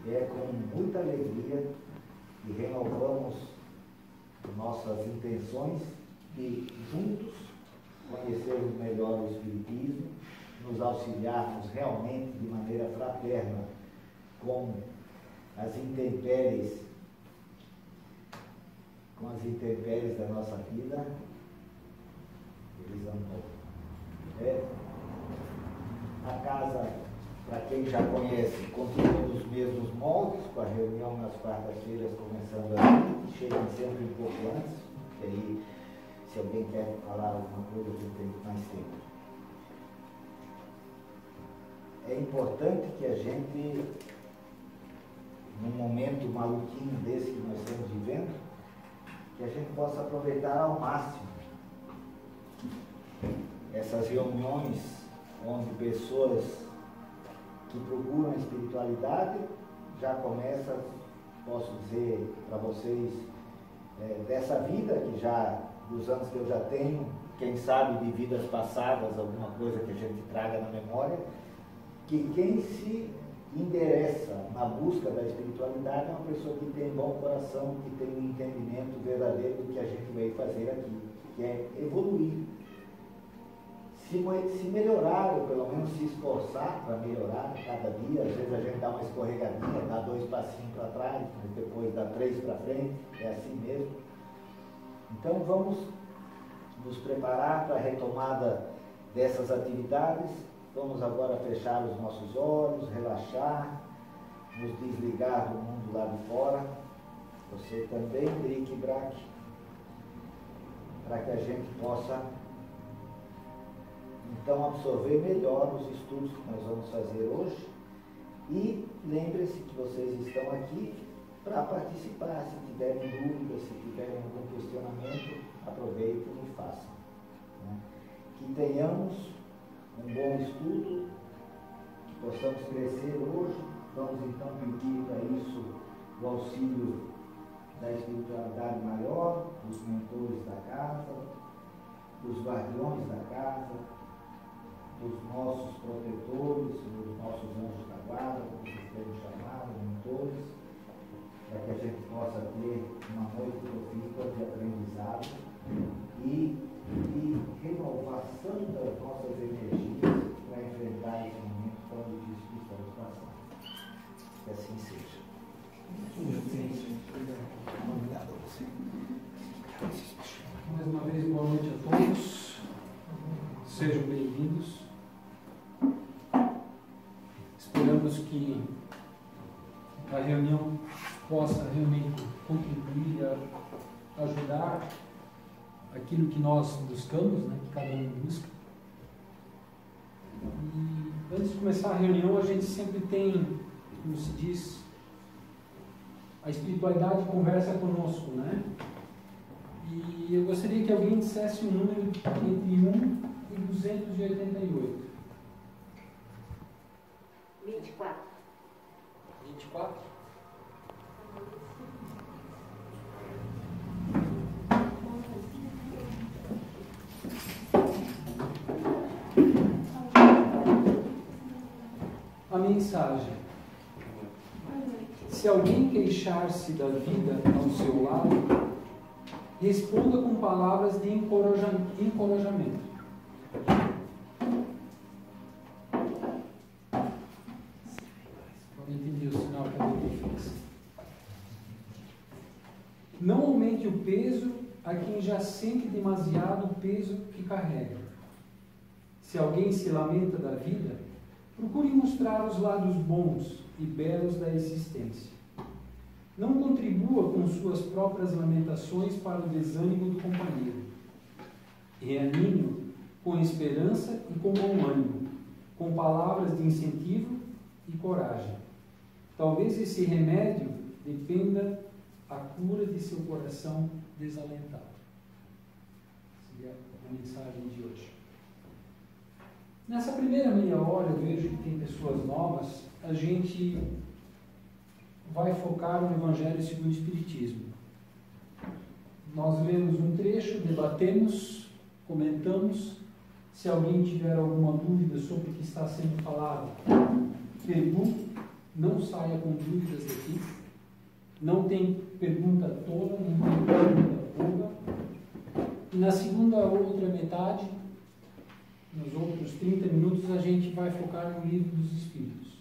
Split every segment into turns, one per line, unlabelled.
É com muita alegria que renovamos nossas intenções de juntos conhecermos melhor o Espiritismo, nos auxiliarmos realmente de maneira fraterna com as intempéries da nossa vida. A casa, para quem já conhece, continua nos mesmos moldes, com a reunião nas quartas-feiras começando às 20, chegando sempre um pouco antes, e aí, se alguém quer falar alguma coisa, a gente tem mais tempo. É importante que a gente, num momento maluquinho desse que nós estamos vivendo, que a gente possa aproveitar ao máximo essas reuniões onde pessoas que procuram a espiritualidade já começam, posso dizer para vocês, dessa vida que já, dos anos que eu já tenho, quem sabe de vidas passadas, alguma coisa que a gente traga na memória, que quem se interessa na busca da espiritualidade é uma pessoa que tem bom coração, que tem um entendimento verdadeiro do que a gente veio fazer aqui, que é evoluir. Se melhorar, ou pelo menos se esforçar para melhorar cada dia. Às vezes a gente dá uma escorregadinha, dá 2 passinhos para trás, mas depois dá 3 para frente, é assim mesmo. Então vamos nos preparar para a retomada dessas atividades. Vamos agora fechar os nossos olhos, relaxar, nos desligar do mundo lá de fora. Você também, Drique Braque, para que a gente possa então absorver melhor os estudos que nós vamos fazer hoje. E lembre-se que vocês estão aqui para participar. Se tiverem dúvidas, se tiverem algum questionamento, aproveitem e façam. Que tenhamos um bom estudo, que possamos crescer hoje. Vamos então pedir para isso o auxílio da espiritualidade maior, dos mentores da casa, dos guardiões da casa, dos nossos protetores, dos nossos anjos da guarda, como vocês querem chamar, mentores, para que a gente possa ter uma noite profícua de aprendizado e de renovação das nossas energias para enfrentar esse momento tão difícil que estamos passando. Que assim seja. Obrigado a você.
Mais uma vez, boa noite a todos. Sejam bem-vindos. Esperamos que a reunião possa realmente contribuir a ajudar aquilo que nós buscamos, né, que cada um busca. E antes de começar a reunião, a gente sempre tem, como se diz, a espiritualidade conversa conosco, né? E eu gostaria que alguém dissesse um número entre 1 e 288.
24.
24? A mensagem: se alguém queixar-se da vida ao seu lado, responda com palavras de encorajamento. Não entendi o sinal que a gente fez. Não aumente o peso a quem já sente demasiado o peso que carrega. Se alguém se lamenta da vida, procure mostrar os lados bons e belos da existência. Não contribua com suas próprias lamentações para o desânimo do companheiro. Reanime-o com esperança e com bom ânimo, com palavras de incentivo e coragem. Talvez esse remédio dependa a cura de seu coração desalentado. Seria a mensagem de hoje. Nessa primeira meia hora, eu vejo que tem pessoas novas. A gente vai focar no Evangelho segundo o Espiritismo. Nós lemos um trecho, debatemos, comentamos. Se alguém tiver alguma dúvida sobre o que está sendo falado, pergunte. não saia com dúvidas daqui. Não tem pergunta tola, nem tem pergunta boba. E na segunda outra metade, nos outros 30 minutos, a gente vai focar no livro dos Espíritos.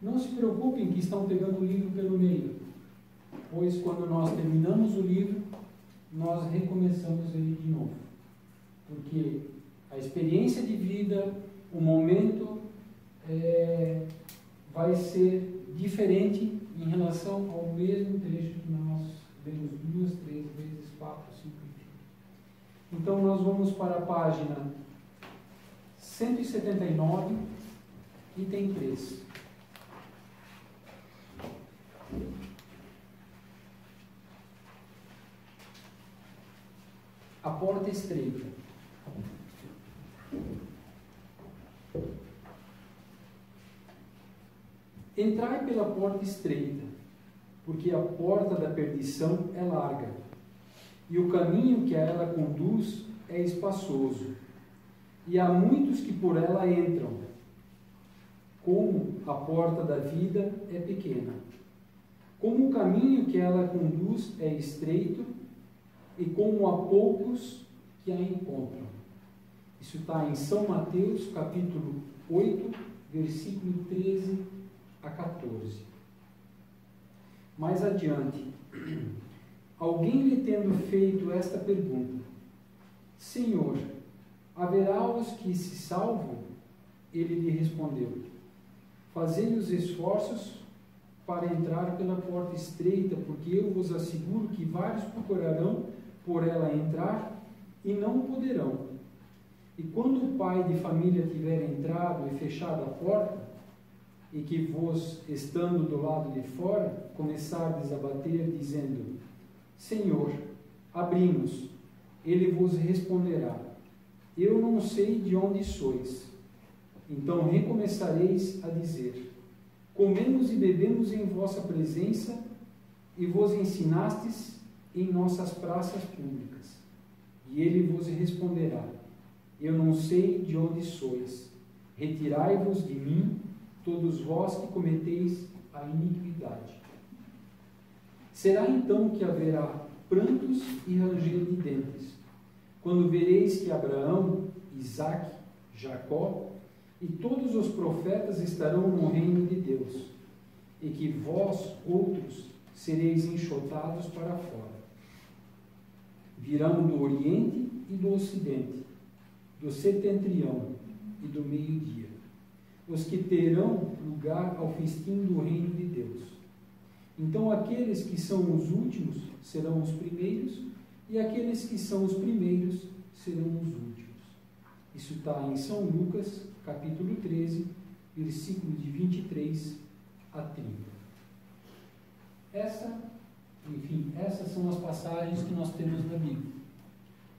Não se preocupem que estão pegando o livro pelo meio, pois quando nós terminamos o livro, nós recomeçamos ele de novo. Porque a experiência de vida, o momento, vai ser diferente em relação ao mesmo trecho que nós vemos 2, 3 vezes, 4, 5, enfim. Então nós vamos para a página 179, item 3. A porta estreita. Entrai pela porta estreita, porque a porta da perdição é larga, e o caminho que a ela conduz é espaçoso, e há muitos que por ela entram. Como a porta da vida é pequena, como o caminho que ela conduz é estreito, e como há poucos que a encontram. Isso está em São Mateus, capítulo 8, versículo 13 a 14. Mais adiante, alguém lhe tendo feito esta pergunta: Senhor, haverá os que se salvam? Ele lhe respondeu: fazei os esforços para entrar pela porta estreita, porque eu vos asseguro que vários procurarão por ela entrar e não poderão. E quando o pai de família tiver entrado e fechado a porta, e que vos, estando do lado de fora, começardes a bater, dizendo: Senhor, abri-nos, ele vos responderá: eu não sei de onde sois. Então recomeçareis a dizer: comemos e bebemos em vossa presença, e vos ensinastes em nossas praças públicas. E ele vos responderá: eu não sei de onde sois. Retirai-vos de mim, todos vós que cometeis a iniquidade. Será então que haverá prantos e ranger de dentes, quando vereis que Abraão, Isaque, Jacó e todos os profetas estarão no reino de Deus, e que vós, outros, sereis enxotados para fora. Virão do Oriente e do Ocidente, do setentrião e do meio-dia, os que terão lugar ao festim do reino de Deus. Então aqueles que são os últimos serão os primeiros, e aqueles que são os primeiros serão os últimos. Isso está em São Lucas, capítulo 13, versículo de 23 a 30. Essas são as passagens que nós temos na Bíblia.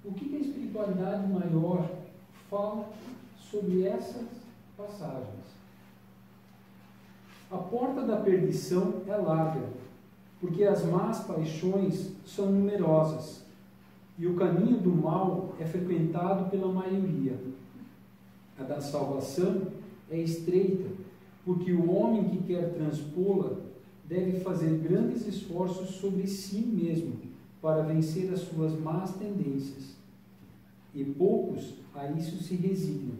O que a espiritualidade maior fala sobre essas passagens? A porta da perdição é larga, porque as más paixões são numerosas, e o caminho do mal é frequentado pela maioria. A da salvação é estreita, porque o homem que quer transpô-la deve fazer grandes esforços sobre si mesmo para vencer as suas más tendências, e poucos a isso se resignam.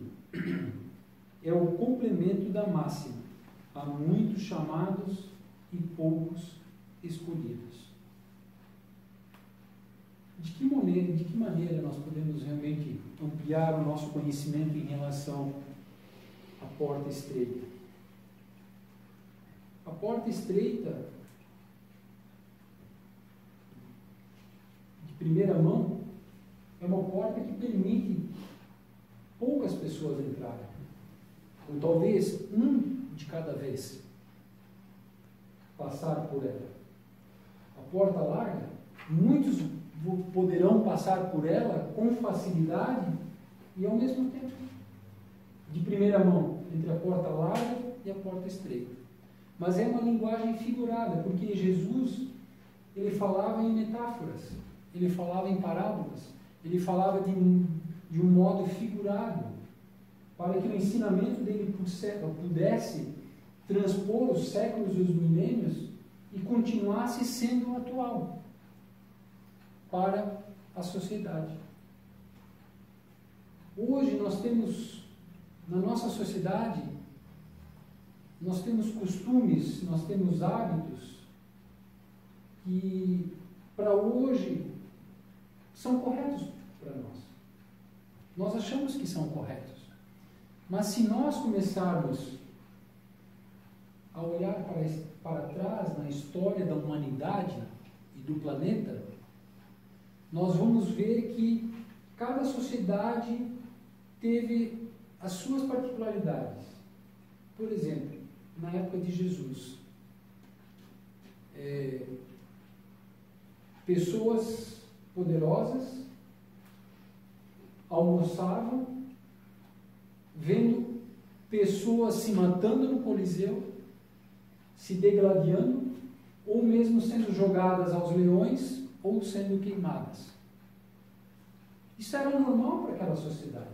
É o complemento da máxima: há muitos chamados e poucos escolhidos. De que maneira nós podemos realmente ampliar o nosso conhecimento em relação à porta estreita? A porta estreita, de primeira mão, é uma porta que permite poucas pessoas entrarem, ou talvez um de cada vez passar por ela. A porta larga, muitos poderão passar por ela com facilidade e ao mesmo tempo. De primeira mão, entre a porta larga e a porta estreita. Mas é uma linguagem figurada, porque Jesus, ele falava em metáforas, ele falava em parábolas, ele falava de um modo figurado, para que o ensinamento dele pudesse transpor os séculos e os milênios e continuasse sendo atual para a sociedade. Hoje nós temos, na nossa sociedade, nós temos costumes, nós temos hábitos que para hoje são corretos para nós. Nós achamos que são corretos. Mas se nós começarmos a olhar para trás na história da humanidade e do planeta, nós vamos ver que cada sociedade teve as suas particularidades. Por exemplo, na época de Jesus, pessoas poderosas almoçavam vendo pessoas se matando no Coliseu, se degladiando, ou mesmo sendo jogadas aos leões ou sendo queimadas. Isso era normal para aquela sociedade.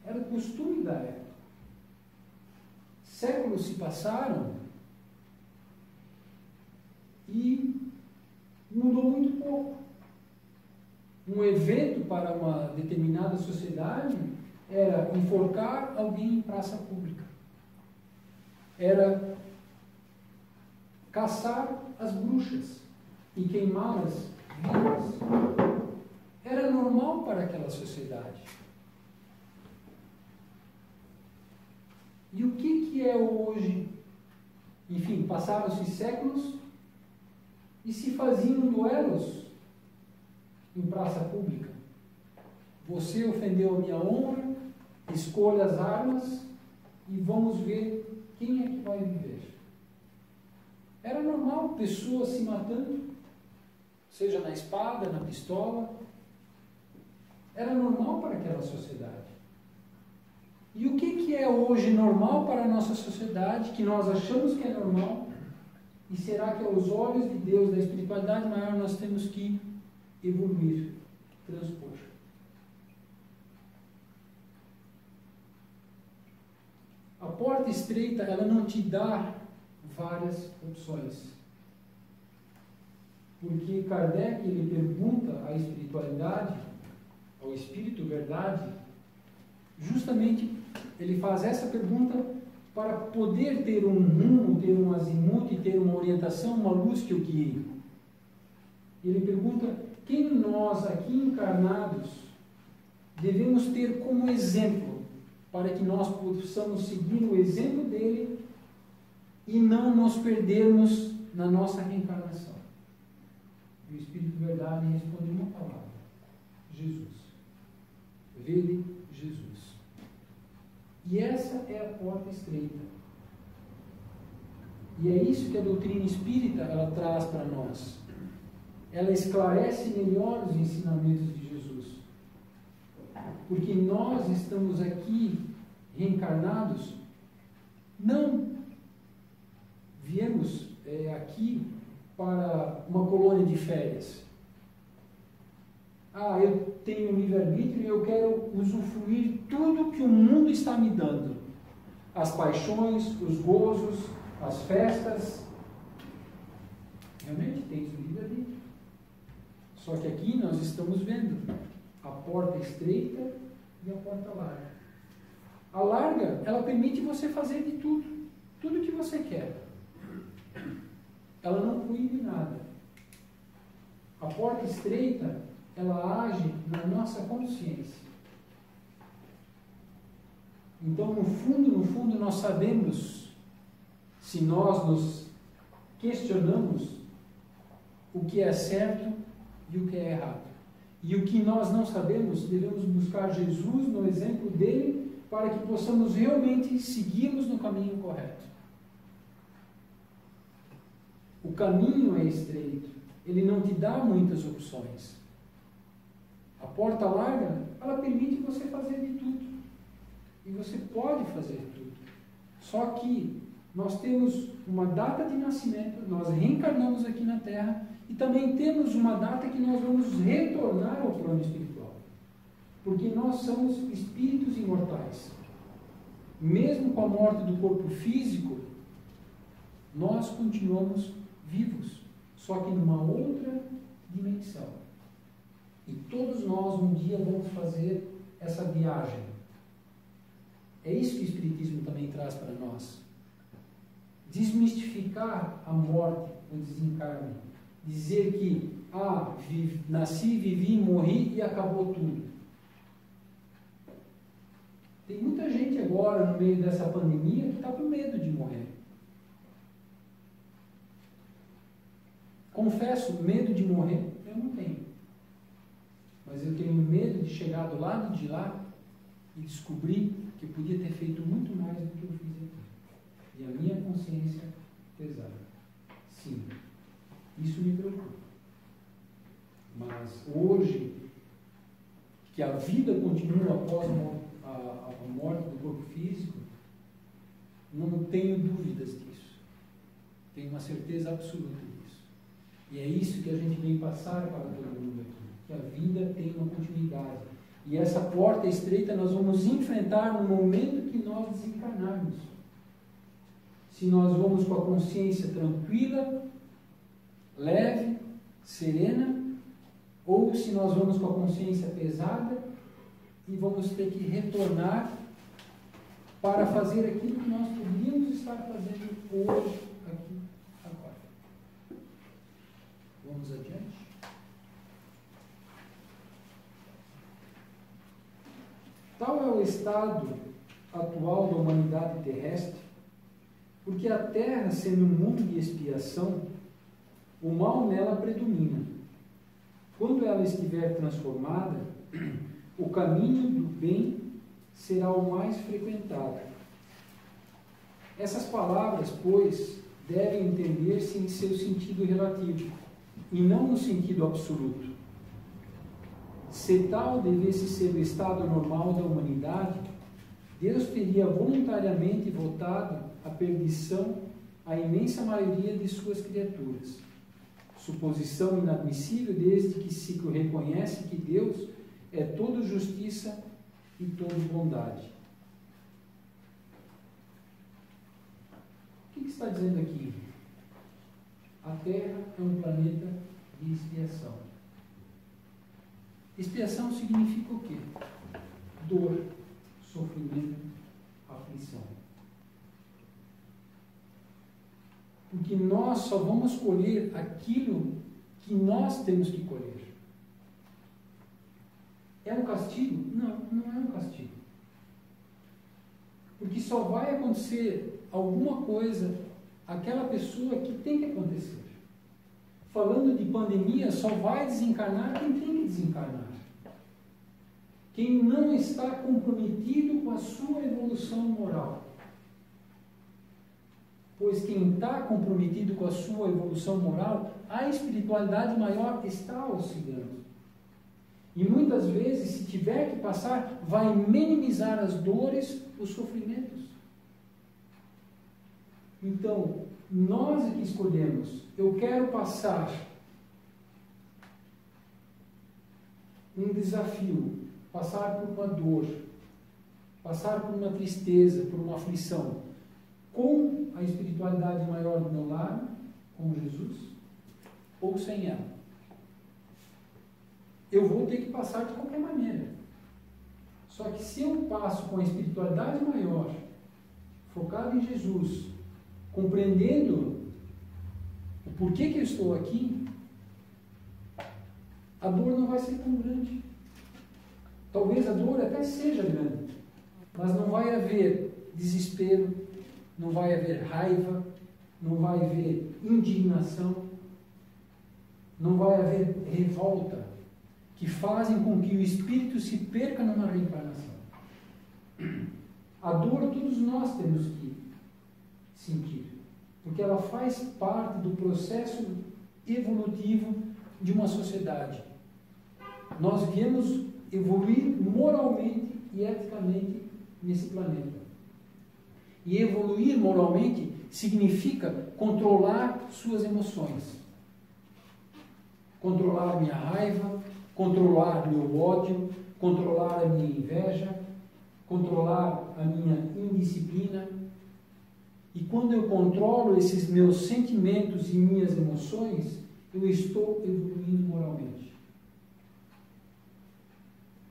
Era o costume da época. Séculos se passaram e mudou muito pouco. Um evento para uma determinada sociedade era enforcar alguém em praça pública. Era caçar as bruxas e queimá-las vivas. Era normal para aquela sociedade. E o que é hoje? Enfim, passaram-se séculos e se faziam duelos em praça pública. Você ofendeu a minha honra, escolha as armas e vamos ver quem é que vai viver. Era normal pessoas se matando, seja na espada, na pistola. Era normal para aquela sociedade. E o que é hoje normal para a nossa sociedade, que nós achamos que é normal, e será que aos olhos de Deus, da espiritualidade maior, nós temos que evoluir, transpor? A porta estreita, ela não te dá várias opções. Porque Kardec, ele pergunta à espiritualidade, ao Espírito Verdade, justamente ele faz essa pergunta para poder ter um rumo, ter um azimuth, ter uma orientação, uma luz que o guie. Ele pergunta quem nós aqui encarnados devemos ter como exemplo para que nós possamos seguir o exemplo dele e não nos perdermos na nossa reencarnação. E o Espírito Verdade responde uma palavra: Jesus. Vede Jesus. E essa é a porta estreita. E é isso que a doutrina espírita ela traz para nós. Ela esclarece melhor os ensinamentos de Jesus. Porque nós estamos aqui reencarnados, não viemos aqui para uma colônia de férias. Eu tenho livre-arbítrio e eu quero usufruir tudo que o mundo está me dando. As paixões, os gozos, as festas. Realmente tem o livre-arbítrio. Só que aqui nós estamos vendo a porta estreita e a porta larga. A larga, ela permite você fazer de tudo. Tudo que você quer. Ela não proíbe nada. A porta estreita, ela age na nossa consciência. Então, no fundo, nós sabemos, se nós nos questionamos, o que é certo e o que é errado. E o que nós não sabemos, devemos buscar Jesus no exemplo dele, para que possamos realmente seguirmos no caminho correto. O caminho é estreito, ele não te dá muitas opções. A porta larga, ela permite você fazer de tudo. E você pode fazer tudo. Só que nós temos uma data de nascimento, nós reencarnamos aqui na Terra, e também temos uma data que nós vamos retornar ao plano espiritual. Porque nós somos espíritos imortais. mesmo com a morte do corpo físico, nós continuamos vivos, só que numa outra dimensão. E todos nós um dia vamos fazer essa viagem. É isso que o Espiritismo também traz para nós. Desmistificar a morte, o desencarne. Dizer que, nasci, vivi, morri e acabou tudo. Tem muita gente agora, no meio dessa pandemia, que está com medo de morrer. Confesso, medo de morrer eu não tenho. Mas eu tenho medo de chegar do lado de lá e descobrir que eu podia ter feito muito mais do que eu fiz aqui. E a minha consciência pesada. Sim, isso me preocupa. Mas hoje, que a vida continua após a morte do corpo físico, não tenho dúvidas disso. Tenho uma certeza absoluta disso. E é isso que a gente vem passar para todo mundo aqui. Que a vida tem uma continuidade. E essa porta estreita nós vamos enfrentar no momento que nós desencarnarmos. Se nós vamos com a consciência tranquila, leve, serena, ou se nós vamos com a consciência pesada e vamos ter que retornar para fazer aquilo que nós poderíamos estar fazendo hoje, aqui, agora. Vamos adiante? Tal é o estado atual da humanidade terrestre, porque a Terra, sendo um mundo de expiação, o mal nela predomina. Quando ela estiver transformada, o caminho do bem será o mais frequentado. Essas palavras, pois, devem entender-se em seu sentido relativo, e não no sentido absoluto. Se tal devesse ser o estado normal da humanidade, Deus teria voluntariamente votado a perdição à imensa maioria de suas criaturas. Suposição inadmissível desde que se reconhece que Deus é toda justiça e toda bondade. O que está dizendo aqui? A Terra é um planeta de expiação. Expiação significa o quê? Dor, sofrimento, aflição. Porque nós só vamos colher aquilo que nós temos que colher. É um castigo? Não, não é um castigo. Porque só vai acontecer alguma coisa àquela pessoa que tem que acontecer. Falando de pandemia, só vai desencarnar quem tem que desencarnar. Quem não está comprometido com a sua evolução moral. Pois quem está comprometido com a sua evolução moral, a espiritualidade maior está auxiliando. E muitas vezes, se tiver que passar, vai minimizar as dores, os sofrimentos. Então, nós é que escolhemos. Eu quero passar um desafio, passar por uma dor, passar por uma tristeza, por uma aflição, com a espiritualidade maior do meu lado, com Jesus, ou sem ela. Eu vou ter que passar de qualquer maneira. Só que se eu passo com a espiritualidade maior, focado em Jesus, compreendendo o porquê que eu estou aqui, a dor não vai ser tão grande. Talvez a dor até seja grande, mas não vai haver desespero, não vai haver raiva, não vai haver indignação, não vai haver revolta, que fazem com que o espírito se perca numa reencarnação. A dor todos nós temos que sentir, porque ela faz parte do processo evolutivo de uma sociedade. Nós viemos evoluir moralmente e eticamente nesse planeta. E evoluir moralmente significa controlar suas emoções. Controlar minha raiva, controlar meu ódio, controlar a minha inveja, controlar a minha indisciplina. E quando eu controlo esses meus sentimentos e minhas emoções, eu estou evoluindo moralmente.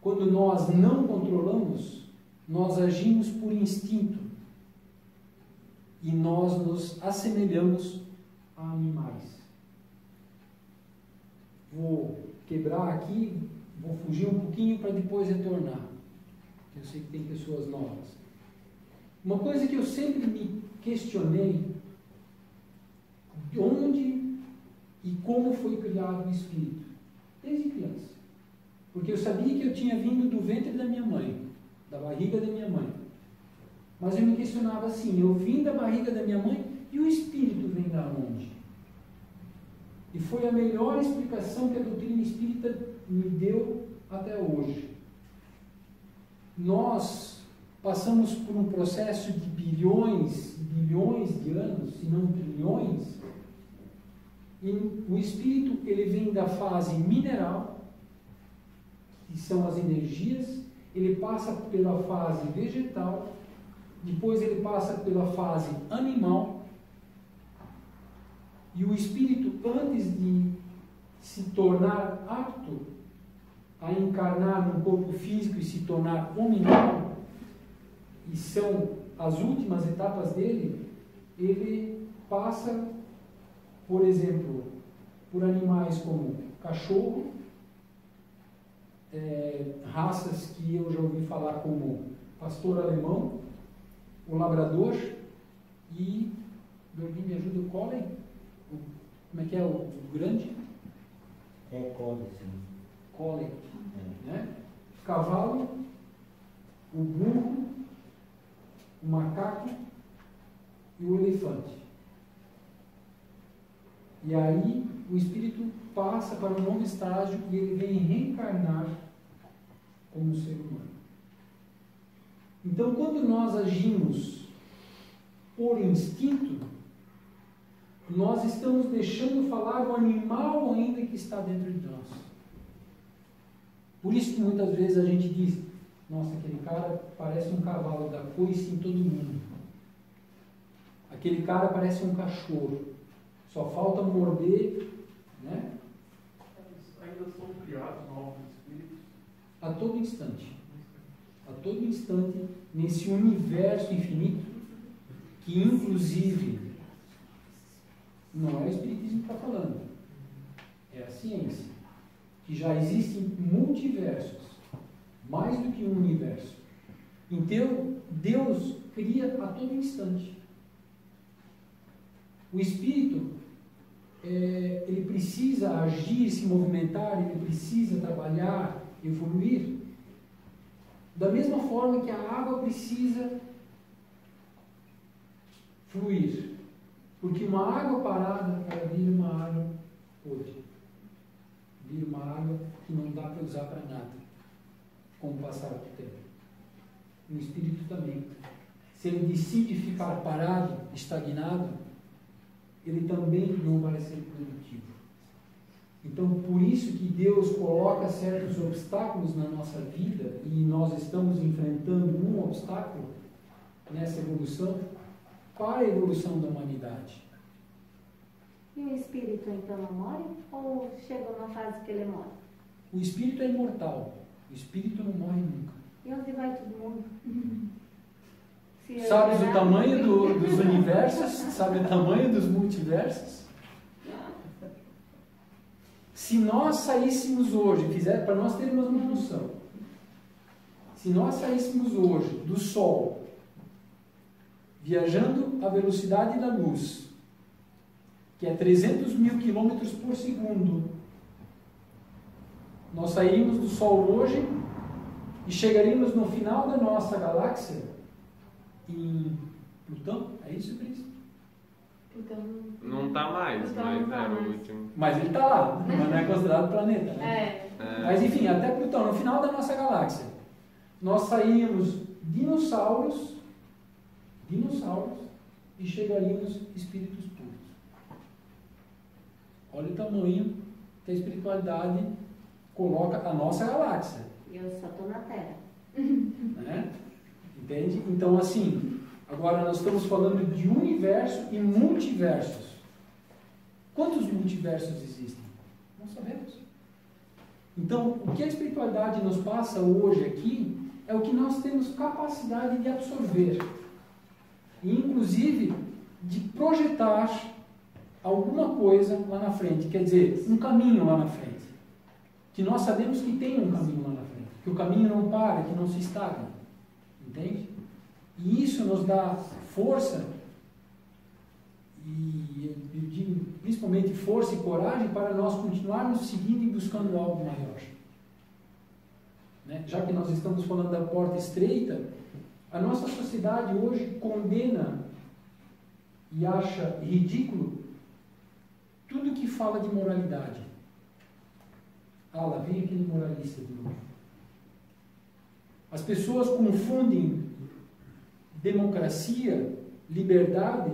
Quando nós não controlamos, nós agimos por instinto. E nós nos assemelhamos a animais. Vou quebrar aqui, vou fugir um pouquinho para depois retornar. Eu sei que tem pessoas novas. Uma coisa que eu sempre me questionei, de onde e como foi criado o Espírito, desde criança. Porque eu sabia que eu tinha vindo do ventre da minha mãe, da barriga da minha mãe. Mas eu me questionava assim, eu vim da barriga da minha mãe e o Espírito vem da onde? E foi a melhor explicação que a doutrina espírita me deu até hoje. Nós passamos por um processo de bilhões de anos, se não trilhões, e o Espírito ele vem da fase mineral, que são as energias, ele passa pela fase vegetal, depois ele passa pela fase animal, e o Espírito, antes de se tornar apto a encarnar num corpo físico e se tornar hominal, e são as últimas etapas dele, ele passa, por exemplo, por animais como cachorro, raças que eu já ouvi falar como pastor alemão, o labrador e, alguém me ajuda, o collie? Como é que é o grande?
Collie, sim.
Collie. Né? Cavalo, o burro, o macaco e o elefante. E aí o espírito passa para um novo estágio e ele vem reencarnar como ser humano. Então, quando nós agimos por instinto, nós estamos deixando falar o animal ainda que está dentro de nós. Por isso que muitas vezes a gente diz, nossa, aquele cara parece um cavalo, dá coice em todo mundo. Aquele cara parece um cachorro, só falta morder, né?
Ainda são criados novos espíritos?
A todo instante. A todo instante, nesse universo infinito, que inclusive não é o Espiritismo que está falando, é a ciência, que já existem multiversos, mais do que um universo. Então, Deus cria a todo instante. O Espírito, ele precisa agir, se movimentar, ele precisa trabalhar, evoluir, da mesma forma que a água precisa fluir. Porque uma água parada, ela vira uma água podre. Vira uma água que não dá para usar para nada, com o passar do tempo. O espírito também. Se ele decide ficar parado, estagnado, ele também não vai ser produtivo. Então, por isso que Deus coloca certos obstáculos na nossa vida, e nós estamos enfrentando um obstáculo nessa evolução, para a evolução da humanidade.
E o espírito então não morre? Ou chega uma fase que ele morre?
O espírito é imortal. O espírito não morre nunca.
E onde vai todo mundo?
Sabes o tamanho dos universos? Sabe o tamanho dos multiversos? Se nós saíssemos hoje, para nós termos uma noção, se nós saíssemos hoje do Sol, viajando à velocidade da luz, que é 300 mil quilômetros por segundo, nós sairíamos do Sol hoje e chegaríamos no final da nossa galáxia em Plutão. É isso, Cris?
Plutão
não está mais,
Plutão
mas
não tá
era o
mais.
último.
Mas ele está lá, mas não é considerado planeta, né? Mas enfim, até Plutão, no final da nossa galáxia, nós saímos dinossauros e chegaríamos espíritos puros. Olha o tamanho que a espiritualidade coloca a nossa galáxia.
E eu só estou na Terra.
Né? Entende? Então, assim, agora nós estamos falando de universo e multiversos. Quantos multiversos existem? Não sabemos. Então, o que a espiritualidade nos passa hoje aqui é o que nós temos capacidade de absorver. E, inclusive, de projetar alguma coisa lá na frente. Quer dizer, um caminho lá na frente. Que nós sabemos que tem um caminho lá na frente. Que o caminho não para, que não se estagna. Entende? E isso nos dá força, e eu digo principalmente força e coragem, para nós continuarmos seguindo e buscando algo maior. Né? Já que nós estamos falando da porta estreita, a nossa sociedade hoje condena e acha ridículo tudo que fala de moralidade. Ah, lá vem aquele moralista de novo. As pessoas confundem democracia, liberdade,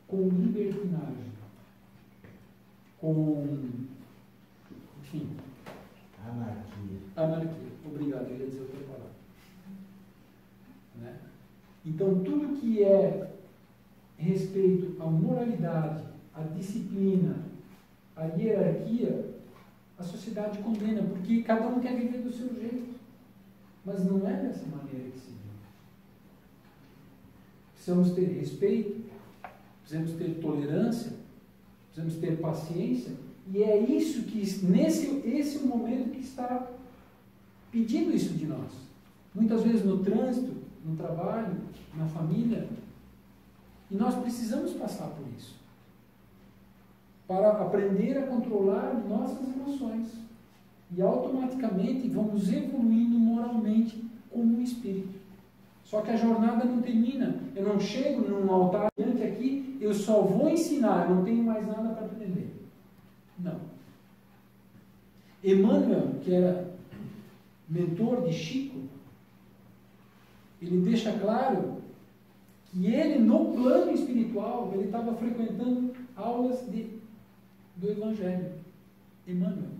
com libertinagem. Com, enfim, anarquia. Obrigado, eu ia dizer outra palavra. Né? Então, tudo que é respeito à moralidade, à disciplina, à hierarquia, a sociedade condena, porque cada um quer viver do seu jeito. Mas não é dessa maneira que se vive. Precisamos ter respeito, precisamos ter tolerância, precisamos ter paciência, e é isso que, esse é o momento que está pedindo isso de nós. Muitas vezes no trânsito, no trabalho, na família, e nós precisamos passar por isso, para aprender a controlar nossas emoções. E automaticamente vamos evoluindo moralmente como um espírito. Só que a jornada não termina. Eu não chego num altar diante aqui, eu só vou ensinar, eu não tenho mais nada para aprender. Não. Emmanuel, que era mentor de Chico, ele deixa claro que ele, no plano espiritual, ele estava frequentando aulas do Evangelho. Emmanuel,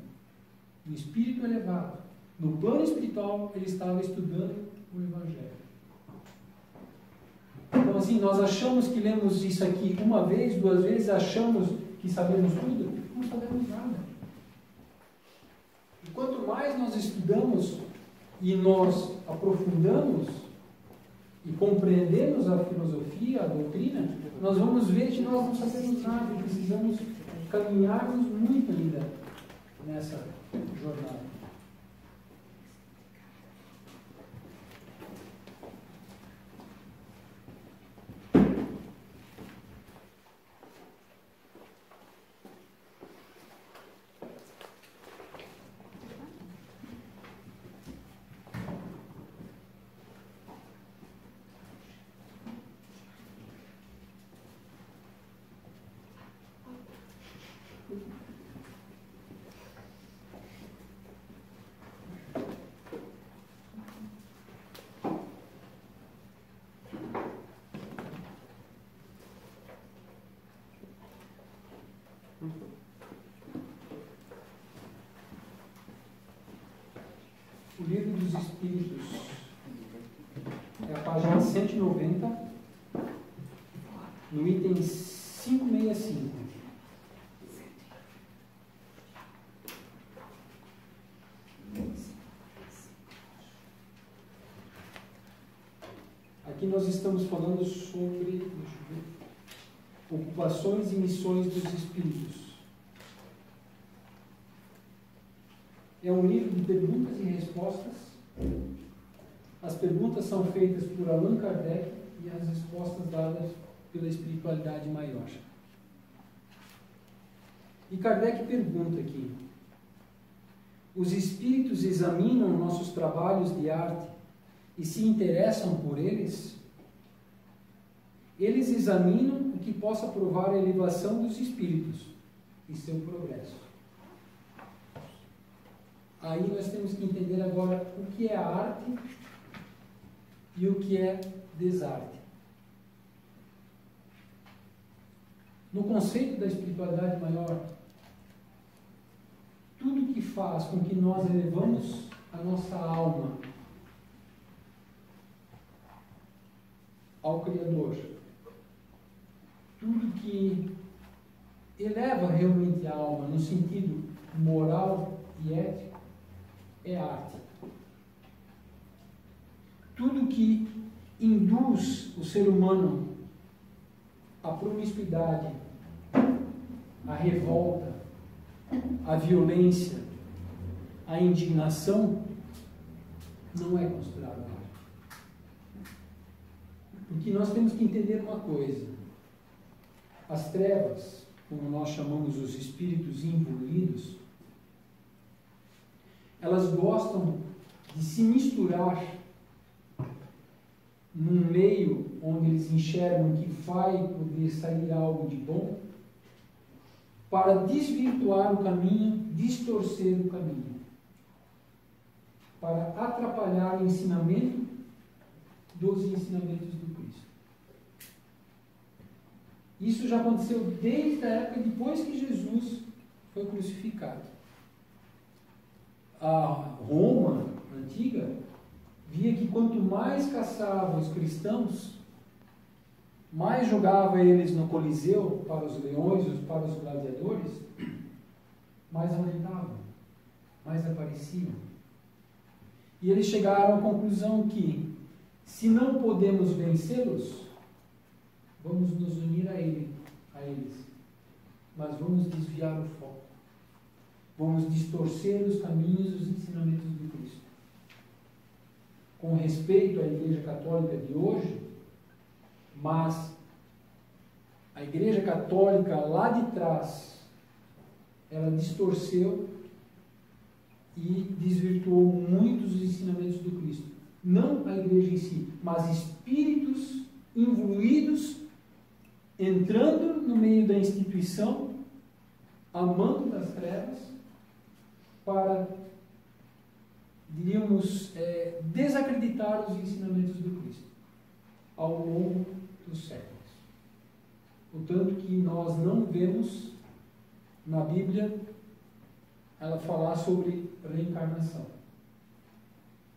no espírito elevado, no plano espiritual, ele estava estudando o Evangelho. Então, assim, nós achamos que lemos isso aqui uma vez, duas vezes, achamos que sabemos tudo, não sabemos nada. E quanto mais nós estudamos e nós aprofundamos e compreendemos a filosofia, a doutrina, nós vamos ver que nós não sabemos nada e precisamos caminharmos muito ainda nessa jornada. O Livro dos Espíritos é a página 190, no item 565. Aqui nós estamos falando sobre ocupações e missões dos espíritos. É um livro de perguntas e respostas. As perguntas são feitas por Allan Kardec e as respostas dadas pela espiritualidade maior. E Kardec pergunta aqui: os espíritos examinam nossos trabalhos de arte e se interessam por eles? Eles examinam o que possa provar a elevação dos espíritos e seu progresso. Aí nós temos que entender agora o que é arte e o que é desarte. No conceito da espiritualidade maior, tudo que faz com que nós elevamos a nossa alma ao Criador, tudo que eleva realmente a alma no sentido moral e ético é arte. Tudo que induz o ser humano à promiscuidade, à revolta, à violência, à indignação, não é considerado arte. Porque nós temos que entender uma coisa: as trevas, como nós chamamos os espíritos imbuídos, elas gostam de se misturar num meio onde eles enxergam que vai poder sair algo de bom, para desvirtuar o caminho, distorcer o caminho, para atrapalhar o ensinamento dos ensinamentos do Cristo. Isso já aconteceu desde a época depois que Jesus foi crucificado. A Roma antiga via que quanto mais caçava os cristãos, mais jogava eles no Coliseu para os leões, para os gladiadores, mais aumentavam, mais apareciam. E eles chegaram à conclusão que, se não podemos vencê-los, vamos nos unir a eles, mas vamos desviar o foco. Vamos distorcer os caminhos e os ensinamentos do Cristo. Com respeito à Igreja Católica de hoje, mas a Igreja Católica lá de trás, ela distorceu e desvirtuou muitos dos ensinamentos do Cristo. Não a Igreja em si, mas espíritos imbuídos entrando no meio da instituição, amando das trevas, para, diríamos, desacreditar os ensinamentos do Cristo ao longo dos séculos. Portanto, que nós não vemos na Bíblia ela falar sobre reencarnação.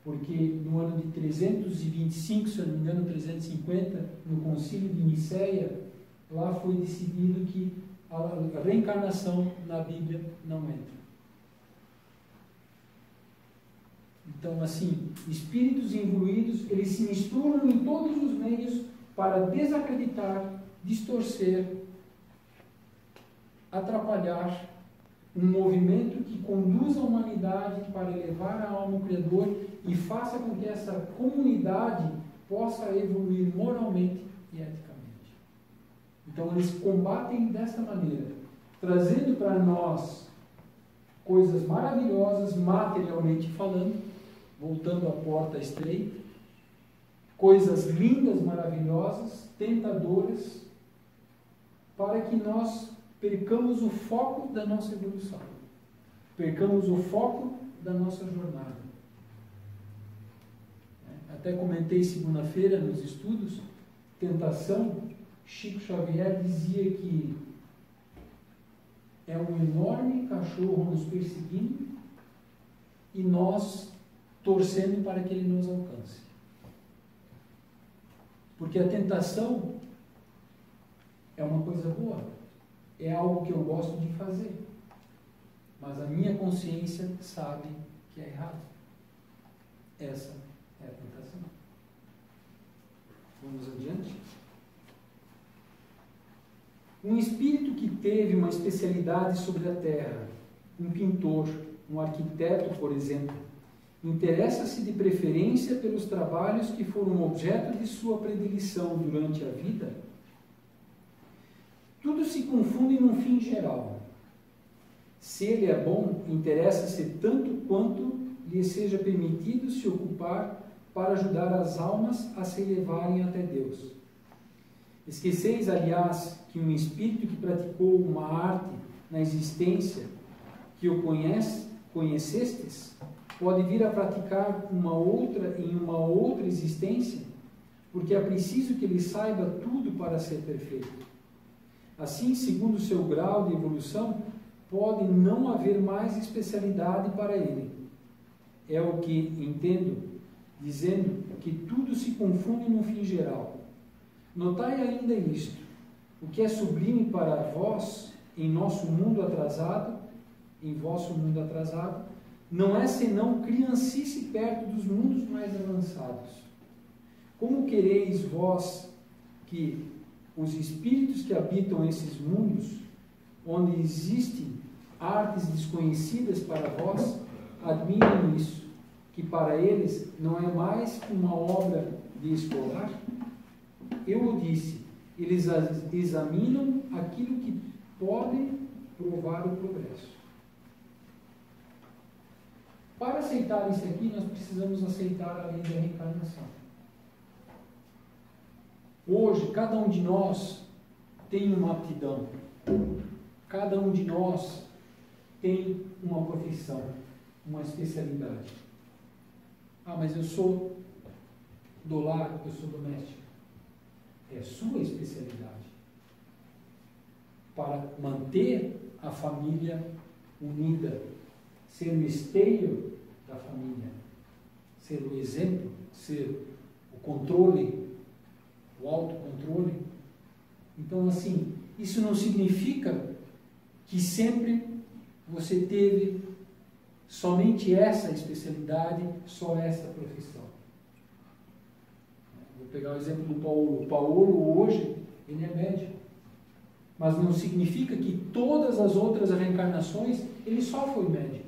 Porque no ano de 325, se eu não me engano, 350, no Concílio de Nicéia, lá foi decidido que a reencarnação na Bíblia não entra. Então, assim, espíritos imbuídos, eles se misturam em todos os meios para desacreditar, distorcer, atrapalhar um movimento que conduz a humanidade para elevar a alma ao Criador e faça com que essa comunidade possa evoluir moralmente e eticamente. Então, eles combatem desta maneira, trazendo para nós coisas maravilhosas, materialmente falando, voltando à porta estreita, coisas lindas, maravilhosas, tentadoras, para que nós percamos o foco da nossa evolução, percamos o foco da nossa jornada. Até comentei segunda-feira nos estudos, tentação, Chico Xavier dizia que é um enorme cachorro nos perseguindo e nós torcendo para que ele nos alcance. Porque a tentação é uma coisa boa, é algo que eu gosto de fazer, mas a minha consciência sabe que é errado. Essa é a tentação. Vamos adiante? Um espírito que teve uma especialidade sobre a terra, um pintor, um arquiteto, por exemplo, interessa-se de preferência pelos trabalhos que foram objeto de sua predileção durante a vida? Tudo se confunde num fim geral. Se ele é bom, interessa-se tanto quanto lhe seja permitido se ocupar para ajudar as almas a se elevarem até Deus. Esqueceis, aliás, que um espírito que praticou uma arte na existência que o conhecestes, pode vir a praticar uma outra em uma outra existência, porque é preciso que ele saiba tudo para ser perfeito. Assim, segundo o seu grau de evolução, pode não haver mais especialidade para ele. É o que entendo, dizendo que tudo se confunde no fim geral. Notai ainda isto: o que é sublime para vós, em nosso mundo atrasado, em vosso mundo atrasado, não é senão criancice perto dos mundos mais avançados. Como quereis vós que os espíritos que habitam esses mundos, onde existem artes desconhecidas para vós, admirem isso, que para eles não é mais que uma obra de escolar? Eu o disse, eles examinam aquilo que pode provar o progresso. Para aceitar isso aqui, nós precisamos aceitar a lei da reencarnação. Hoje, cada um de nós tem uma aptidão. Cada um de nós tem uma profissão, uma especialidade. Ah, mas eu sou do lar, eu sou doméstico. É sua especialidade. Para manter a família unida, ser o esteio da família, ser o exemplo, ser o controle, o autocontrole. Então, assim, isso não significa que sempre você teve somente essa especialidade, só essa profissão. Vou pegar o exemplo do Paulo. O Paulo, hoje, ele é médico. Mas não significa que todas as outras reencarnações ele só foi médico.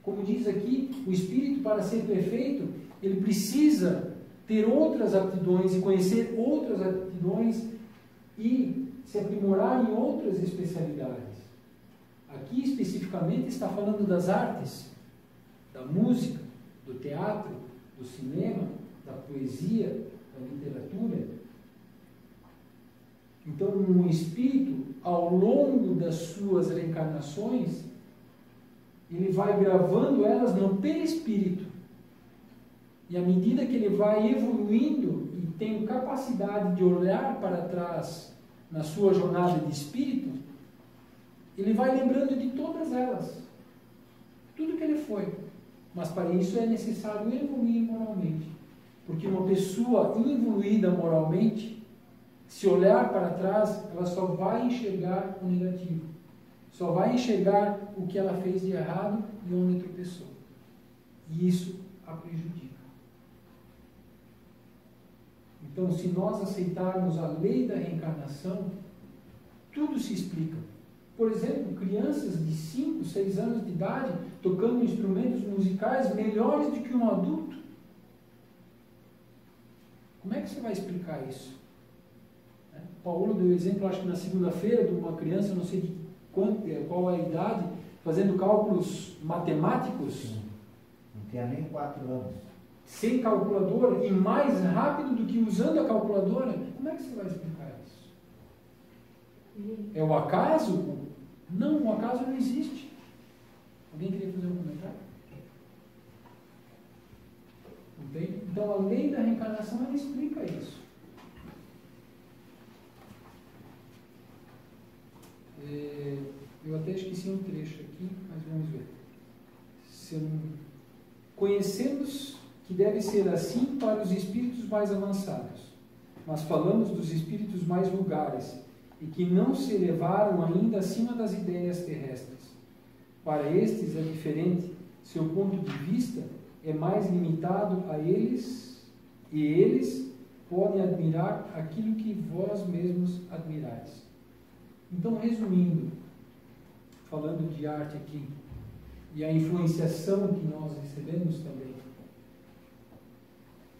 Como diz aqui, o espírito, para ser perfeito, ele precisa ter outras aptidões e conhecer outras aptidões e se aprimorar em outras especialidades. Aqui, especificamente, está falando das artes, da música, do teatro, do cinema, da poesia, da literatura. Então, um espírito, ao longo das suas reencarnações, ele vai gravando elas no perispírito. E à medida que ele vai evoluindo e tem capacidade de olhar para trás na sua jornada de espírito, ele vai lembrando de todas elas. Tudo que ele foi. Mas para isso é necessário evoluir moralmente. Porque uma pessoa evoluída moralmente, se olhar para trás, ela só vai enxergar o negativo. Só vai enxergar o que ela fez de errado e onde tropeçou. E isso a prejudica. Então, se nós aceitarmos a lei da reencarnação, tudo se explica. Por exemplo, crianças de 5, 6 anos de idade tocando instrumentos musicais melhores do que um adulto. Como é que você vai explicar isso? Paulo deu exemplo, acho que na segunda-feira, de uma criança, não sei de qual é a idade, fazendo cálculos matemáticos.
Não tinha nem 4 anos.
Sem calculadora e mais rápido do que usando a calculadora. Como é que você vai explicar isso? É o acaso? Não, o acaso não existe. Alguém queria fazer um comentário? Entende? Então a lei da reencarnação ela explica isso. Eu até esqueci um trecho aqui, mas vamos ver. Conhecemos que deve ser assim para os espíritos mais avançados, mas falamos dos espíritos mais vulgares e que não se elevaram ainda acima das ideias terrestres. Para estes é diferente, seu ponto de vista é mais limitado a eles, e eles podem admirar aquilo que vós mesmos admirais. Então, resumindo, falando de arte aqui, e a influenciação que nós recebemos também,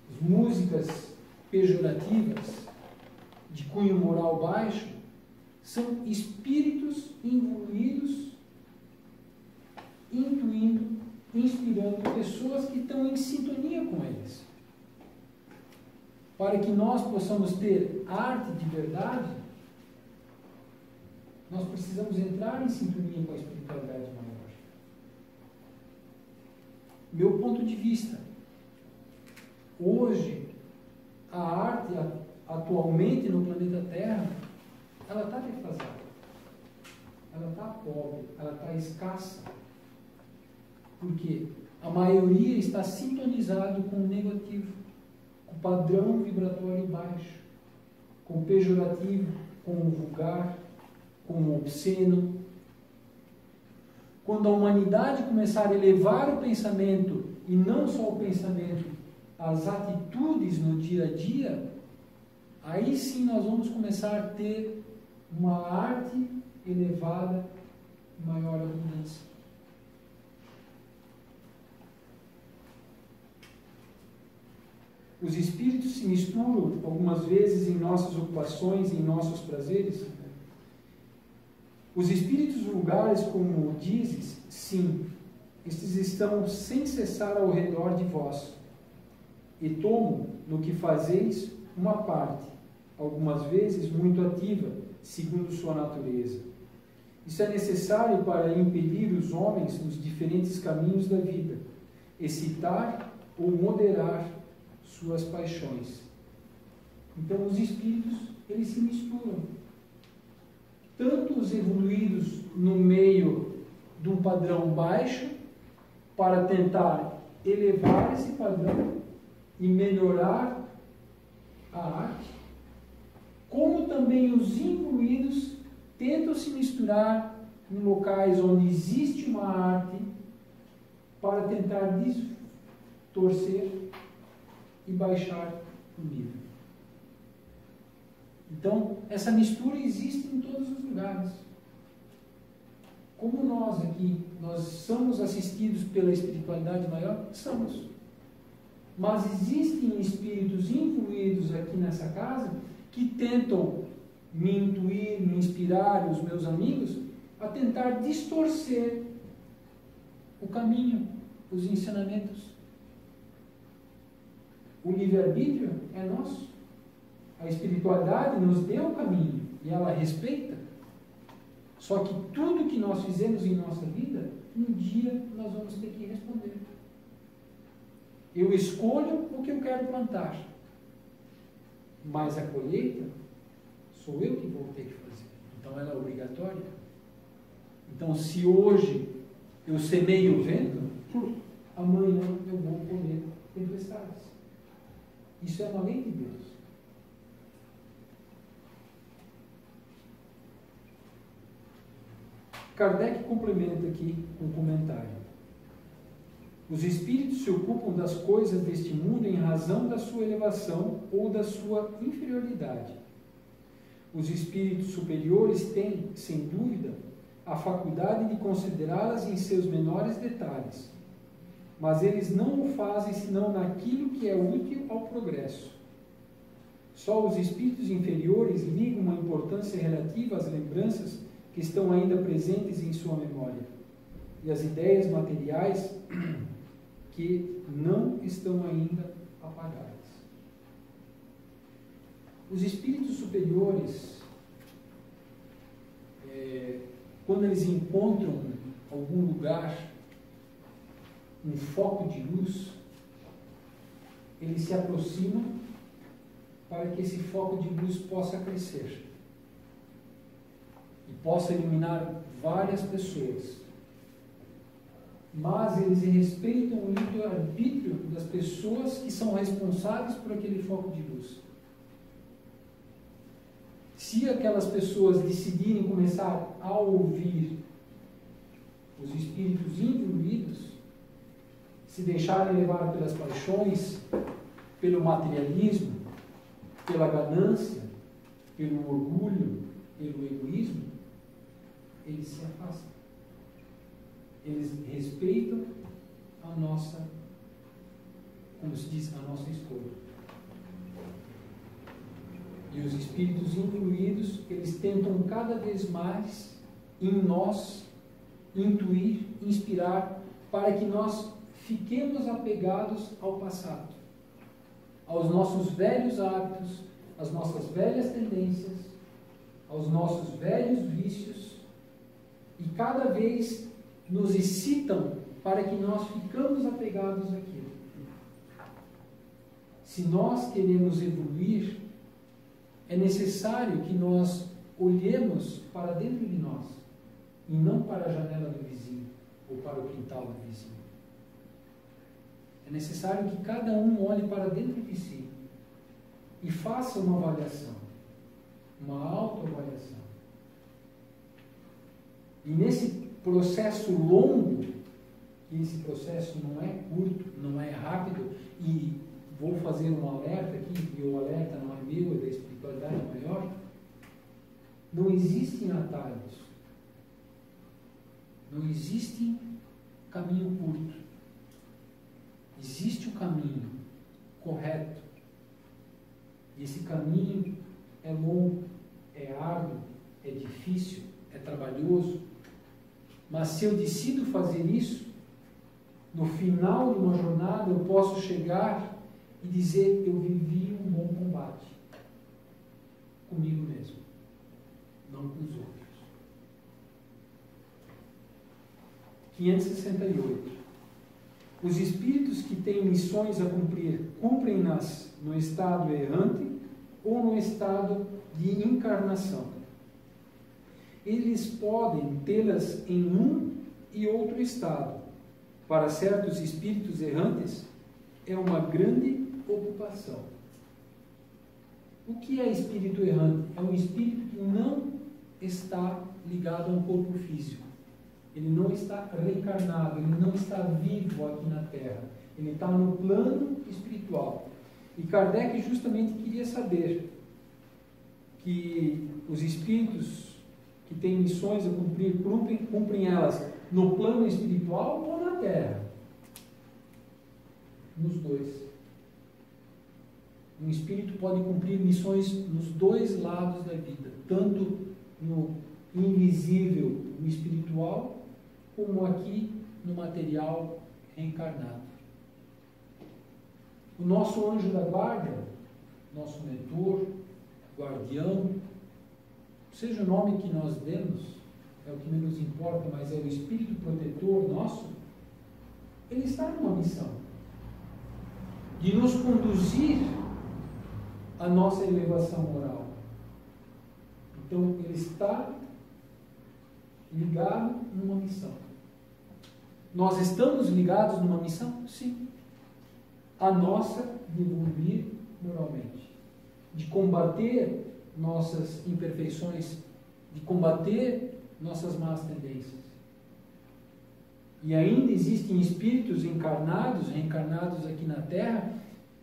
as músicas pejorativas, de cunho moral baixo, são espíritos evoluídos, intuindo, inspirando pessoas que estão em sintonia com eles. Para que nós possamos ter arte de verdade, nós precisamos entrar em sintonia com a espiritualidade maior. Meu ponto de vista, hoje, a arte atualmente no planeta Terra, ela está defasada, ela está pobre, ela está escassa, porque a maioria está sintonizado com o negativo, com o padrão vibratório baixo. com o pejorativo, com o vulgar, com o obsceno. Quando a humanidade começar a elevar o pensamento, e não só o pensamento, as atitudes no dia a dia, aí sim nós vamos começar a ter uma arte elevada e maior abundância. Os espíritos se misturam algumas vezes em nossas ocupações, em nossos prazeres. Os espíritos vulgares, como dizes, sim, estes estão sem cessar ao redor de vós, e tomam no que fazeis uma parte, algumas vezes muito ativa, segundo sua natureza. Isso é necessário para impedir os homens nos diferentes caminhos da vida, excitar ou moderar suas paixões. Então os espíritos, eles se misturam. Tanto os evoluídos no meio de um padrão baixo, para tentar elevar esse padrão e melhorar a arte, como também os incluídos tentam se misturar em locais onde existe uma arte para tentar distorcer e baixar o nível. Então, essa mistura existe em todos os lugares. Como nós aqui, nós somos assistidos pela espiritualidade maior? Somos. Mas existem espíritos incluídos aqui nessa casa que tentam me intuir, me inspirar, os meus amigos, a tentar distorcer o caminho, os ensinamentos. O livre-arbítrio é nosso. A espiritualidade nos deu o caminho e ela respeita. Só que tudo que nós fizemos em nossa vida, um dia nós vamos ter que responder. Eu escolho o que eu quero plantar, mas a colheita sou eu que vou ter que fazer. Então ela é obrigatória. Então, se hoje eu semeio o vento, amanhã eu vou colher tempestades. Isso é uma lei de Deus. Kardec complementa aqui um comentário. Os espíritos se ocupam das coisas deste mundo em razão da sua elevação ou da sua inferioridade. Os espíritos superiores têm, sem dúvida, a faculdade de considerá-las em seus menores detalhes, mas eles não o fazem senão naquilo que é útil ao progresso. Só os espíritos inferiores ligam uma importância relativa às lembranças que estão ainda presentes em sua memória, e as ideias materiais que não estão ainda apagadas. Os espíritos superiores, quando eles encontram algum lugar, um foco de luz, eles se aproximam para que esse foco de luz possa crescer e possa iluminar várias pessoas. Mas eles respeitam o livre-arbítrio das pessoas que são responsáveis por aquele foco de luz. Se aquelas pessoas decidirem começar a ouvir os espíritos evoluídos, se deixarem levar pelas paixões, pelo materialismo, pela ganância, pelo orgulho, pelo egoísmo, eles se afastam. Eles respeitam a nossa, como se diz, a nossa escolha. E os espíritos incluídos, eles tentam cada vez mais em nós intuir, inspirar, para que nós fiquemos apegados ao passado, aos nossos velhos hábitos, às nossas velhas tendências, aos nossos velhos vícios, e cada vez nos excitam para que nós ficamos apegados àquilo. Se nós queremos evoluir, é necessário que nós olhemos para dentro de nós e não para a janela do vizinho ou para o quintal do vizinho. É necessário que cada um olhe para dentro de si e faça uma avaliação. uma autoavaliação. E nesse processo longo, e esse processo não é curto, não é rápido, e vou fazer um alerta aqui, e o alerta não é meu, é da espiritualidade maior, não existem atalhos, não existe caminho curto, existe o caminho correto, e esse caminho é longo, é árduo, é difícil, é trabalhoso, mas se eu decido fazer isso, no final de uma jornada eu posso chegar e dizer: eu vivi um bom combate comigo mesmo, não com os outros. 568. Os espíritos que têm missões a cumprir, cumprem-nas no estado errante ou no estado de encarnação. Eles podem tê-las em um e outro estado. Para certos espíritos errantes, é uma grande ocupação. O que é espírito errante? É um espírito que não está ligado a um corpo físico. Ele não está reencarnado, ele não está vivo aqui na Terra. Ele está no plano espiritual. E Kardec justamente queria saber que os espíritos que têm missões a cumprir, cumprem elas no plano espiritual ou na Terra? Nos dois. Um espírito pode cumprir missões nos dois lados da vida, tanto no invisível, no espiritual, como aqui no material reencarnado. O nosso anjo da guarda, nosso mentor, guardião, seja o nome que nós demos, é o que menos importa, mas é o espírito protetor nosso, ele está numa missão de nos conduzir à nossa elevação moral. Então, ele está ligado numa missão. Nós estamos ligados numa missão? Sim. A nossa de evoluir moralmente, de combater nossas imperfeições, de combater nossas más tendências. E ainda existem espíritos encarnados, reencarnados aqui na Terra,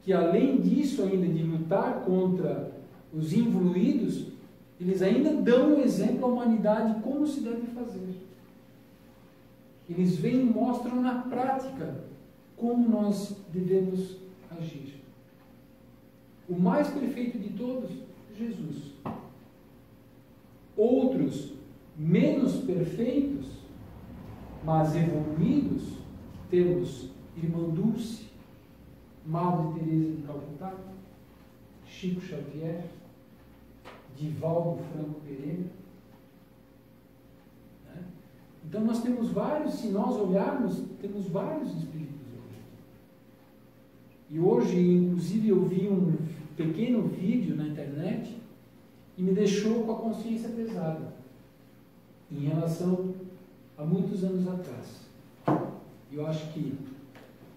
que além disso ainda de lutar contra os involuídos, eles ainda dão um exemplo à humanidade como se deve fazer. Eles vêm e mostram na prática como nós devemos agir. O mais perfeito de todos, Jesus. Outros, menos perfeitos, mas evoluídos, temos Irmã Dulce, Madre Teresa de Calcutá, Chico Xavier, Divaldo Franco Pereira. Então nós temos vários, se nós olharmos, temos vários espíritos hoje. E hoje, inclusive, eu vi um pequeno vídeo na internet e me deixou com a consciência pesada em relação a muitos anos atrás. Eu acho que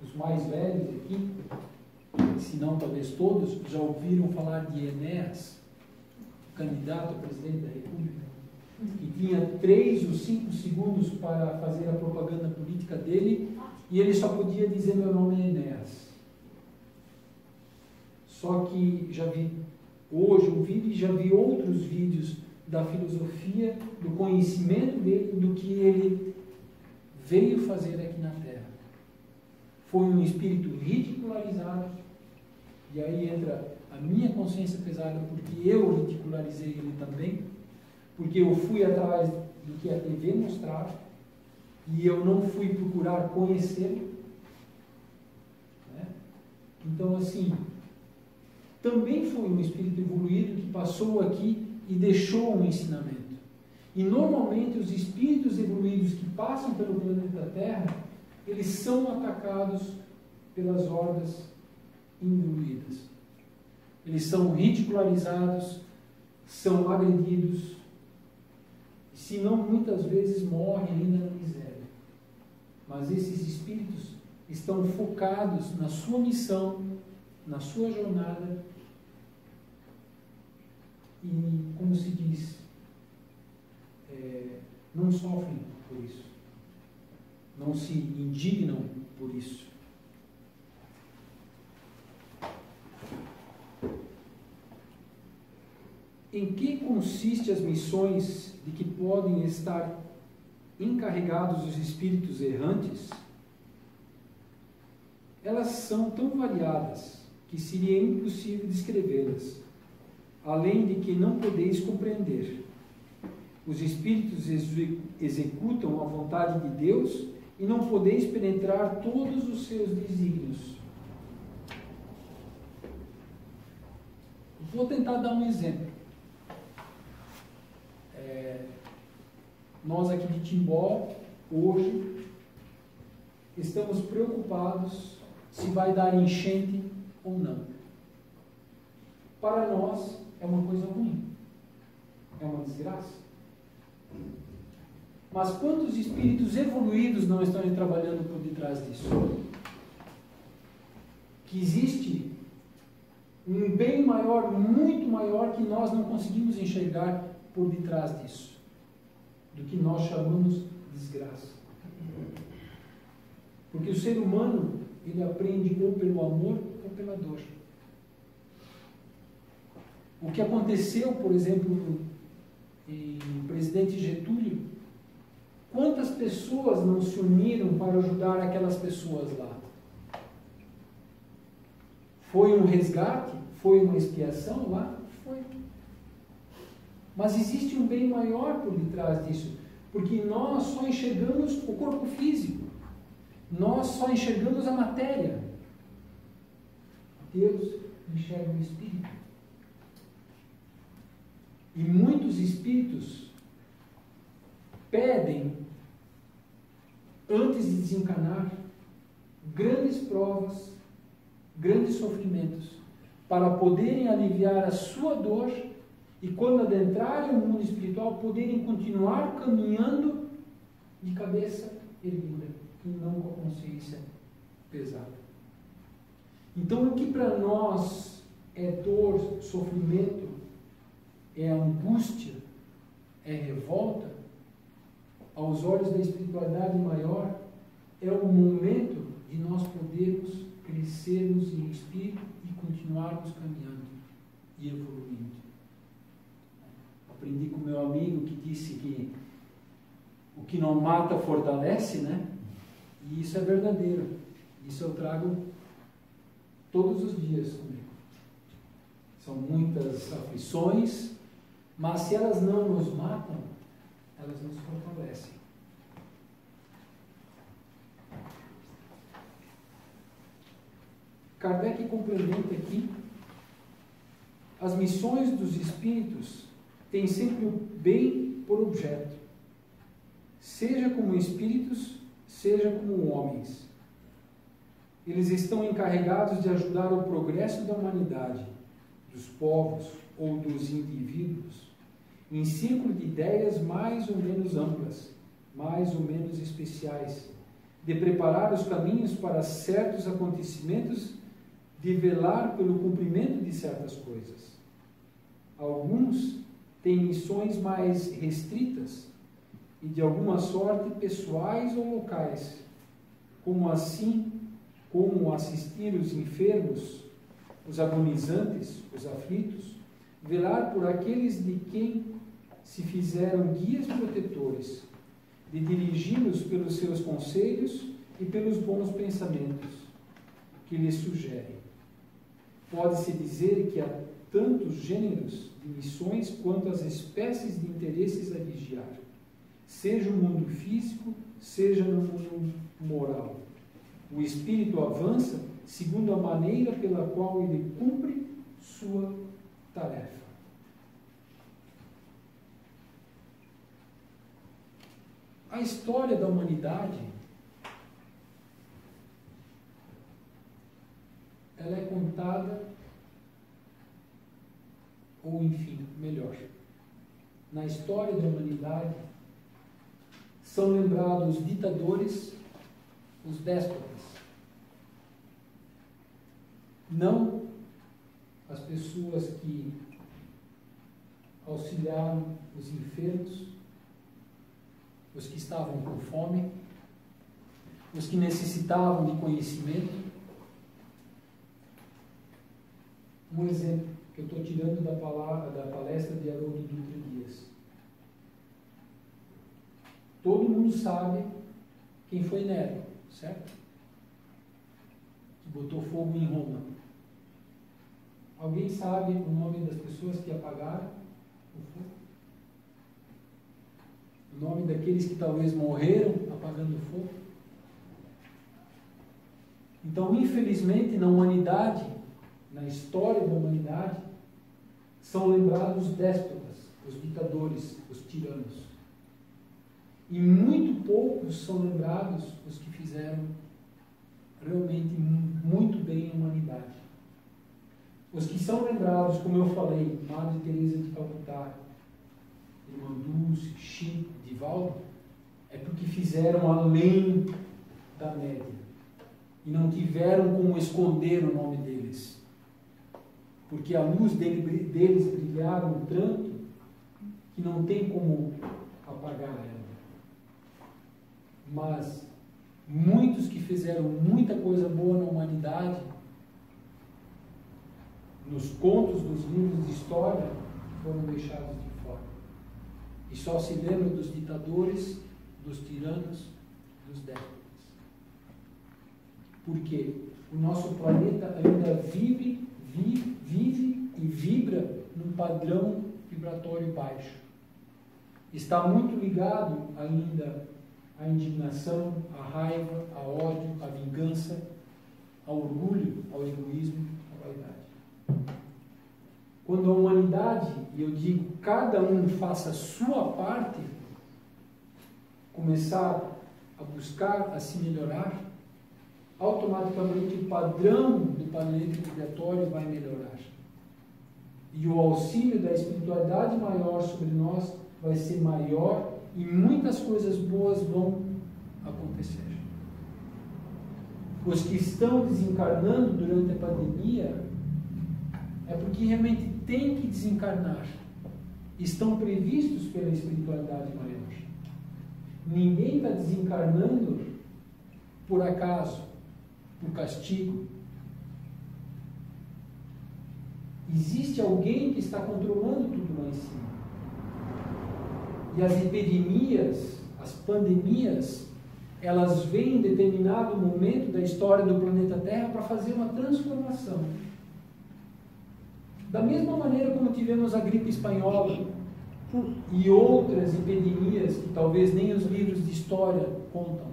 os mais velhos aqui, se não talvez todos, já ouviram falar de Enéas, candidato a presidente da República, que tinha 3 ou 5 segundos para fazer a propaganda política dele e ele só podia dizer: meu nome é Enéas. Só que já vi hoje um vídeo e já vi outros vídeos da filosofia, do conhecimento dele, do que ele veio fazer aqui na Terra. Foi um espírito ridicularizado, e aí entra a minha consciência pesada, porque eu ridicularizei ele também, porque eu fui atrás do que a TV mostrava, e eu não fui procurar conhecê-lo. Né? Então, assim, também foi um espírito evoluído que passou aqui e deixou um ensinamento. E normalmente os espíritos evoluídos que passam pelo planeta Terra, eles são atacados pelas hordas involuídas. Eles são ridicularizados, são agredidos, se não muitas vezes morrem ainda na miséria. Mas esses espíritos estão focados na sua missão, na sua jornada, e, como se diz, não sofrem por isso, não se indignam por isso. Em que consiste as missões de que podem estar encarregados os espíritos errantes? Elas são tão variadas que seria impossível descrevê-las, além de que não podeis compreender. Os espíritos executam a vontade de Deus e não podeis penetrar todos os seus desígnios. Vou tentar dar um exemplo. Nós aqui de Timbó, hoje, estamos preocupados se vai dar enchente ou não. Para nós, é uma coisa ruim. É uma desgraça. Mas quantos espíritos evoluídos não estão trabalhando por detrás disso? Que existe um bem maior, muito maior, que nós não conseguimos enxergar por detrás disso, do que nós chamamos de desgraça. Porque o ser humano, ele aprende ou pelo amor ou pela dor. O que aconteceu, por exemplo, em Presidente Getúlio, quantas pessoas não se uniram para ajudar aquelas pessoas lá? Foi um resgate? Foi uma expiação lá? Foi. Mas existe um bem maior por detrás disso, porque nós só enxergamos o corpo físico, nós só enxergamos a matéria. Deus enxerga o espírito. E muitos espíritos pedem, antes de desencarnar, grandes provas, grandes sofrimentos, para poderem aliviar a sua dor e, quando adentrarem o mundo espiritual, poderem continuar caminhando de cabeça erguida e não com a consciência pesada. Então, o que para nós é dor, sofrimento, é angústia, é revolta, aos olhos da espiritualidade maior, é o momento de nós podermos crescermos em espírito e continuarmos caminhando e evoluindo. Aprendi com meu amigo que disse que o que não mata fortalece, né? E isso é verdadeiro. Isso eu trago todos os dias comigo. São muitas aflições, mas se elas não nos matam, elas nos fortalecem. Kardec complementa aqui: as missões dos espíritos têm sempre o bem por objeto, seja como espíritos, seja como homens. Eles estão encarregados de ajudar o progresso da humanidade, dos povos ou dos indivíduos, em círculo de ideias mais ou menos amplas, mais ou menos especiais, de preparar os caminhos para certos acontecimentos, de velar pelo cumprimento de certas coisas. Alguns têm missões mais restritas e, de alguma sorte, pessoais ou locais, como assistir os enfermos, os agonizantes, os aflitos, velar por aqueles de quem se fizeram guias protetores, de dirigi-los pelos seus conselhos e pelos bons pensamentos que lhes sugerem. Pode-se dizer que há tantos gêneros de missões quanto as espécies de interesses a vigiar, seja no mundo físico, seja no mundo moral. O espírito avança segundo a maneira pela qual ele cumpre sua tarefa. A história da humanidade, ela é contada, ou enfim, melhor, na história da humanidade são lembrados os ditadores, os déspotas, não as pessoas que auxiliaram os enfermos, os que estavam com fome, os que necessitavam de conhecimento. Um exemplo que eu estou tirando da palestra de Haroldo Dutra Dias. Todo mundo sabe quem foi Nero, certo? Que botou fogo em Roma. Alguém sabe o nome das pessoas que apagaram o fogo? O nome daqueles que talvez morreram apagando o fogo? Então, infelizmente, na humanidade, na história da humanidade, são lembrados os déspotas, os ditadores, os tiranos. E muito poucos são lembrados os que fizeram realmente muito bem à humanidade. Os que são lembrados, como eu falei, Madre Teresa de Calcutá, Irmã Dulce, Chico, Divaldo, é porque fizeram além da média. E não tiveram como esconder o nome deles. Porque a luz deles brilharam tanto que não tem como apagar ela. Mas muitos que fizeram muita coisa boa na humanidade, nos contos dos livros de história, foram deixados de fora. E só se lembra dos ditadores, dos tiranos, dos déspotas. Porque o nosso planeta ainda vive e vibra num padrão vibratório baixo. Está muito ligado ainda à indignação, à raiva, ao ódio, à vingança, ao orgulho, ao egoísmo, à vaidade. Quando a humanidade, e eu digo, cada um faça a sua parte, começar a buscar, a se melhorar, automaticamente o padrão do planeta vibratório vai melhorar. E o auxílio da espiritualidade maior sobre nós vai ser maior e muitas coisas boas vão acontecer. Os que estão desencarnando durante a pandemia é porque realmente têm que desencarnar. Estão previstos pela espiritualidade maior. Ninguém está desencarnando por acaso, por castigo. Existe alguém que está controlando tudo lá em cima. E as epidemias, as pandemias, elas vêm em determinado momento da história do planeta Terra para fazer uma transformação. Da mesma maneira como tivemos a gripe espanhola e outras epidemias que talvez nem os livros de história contam,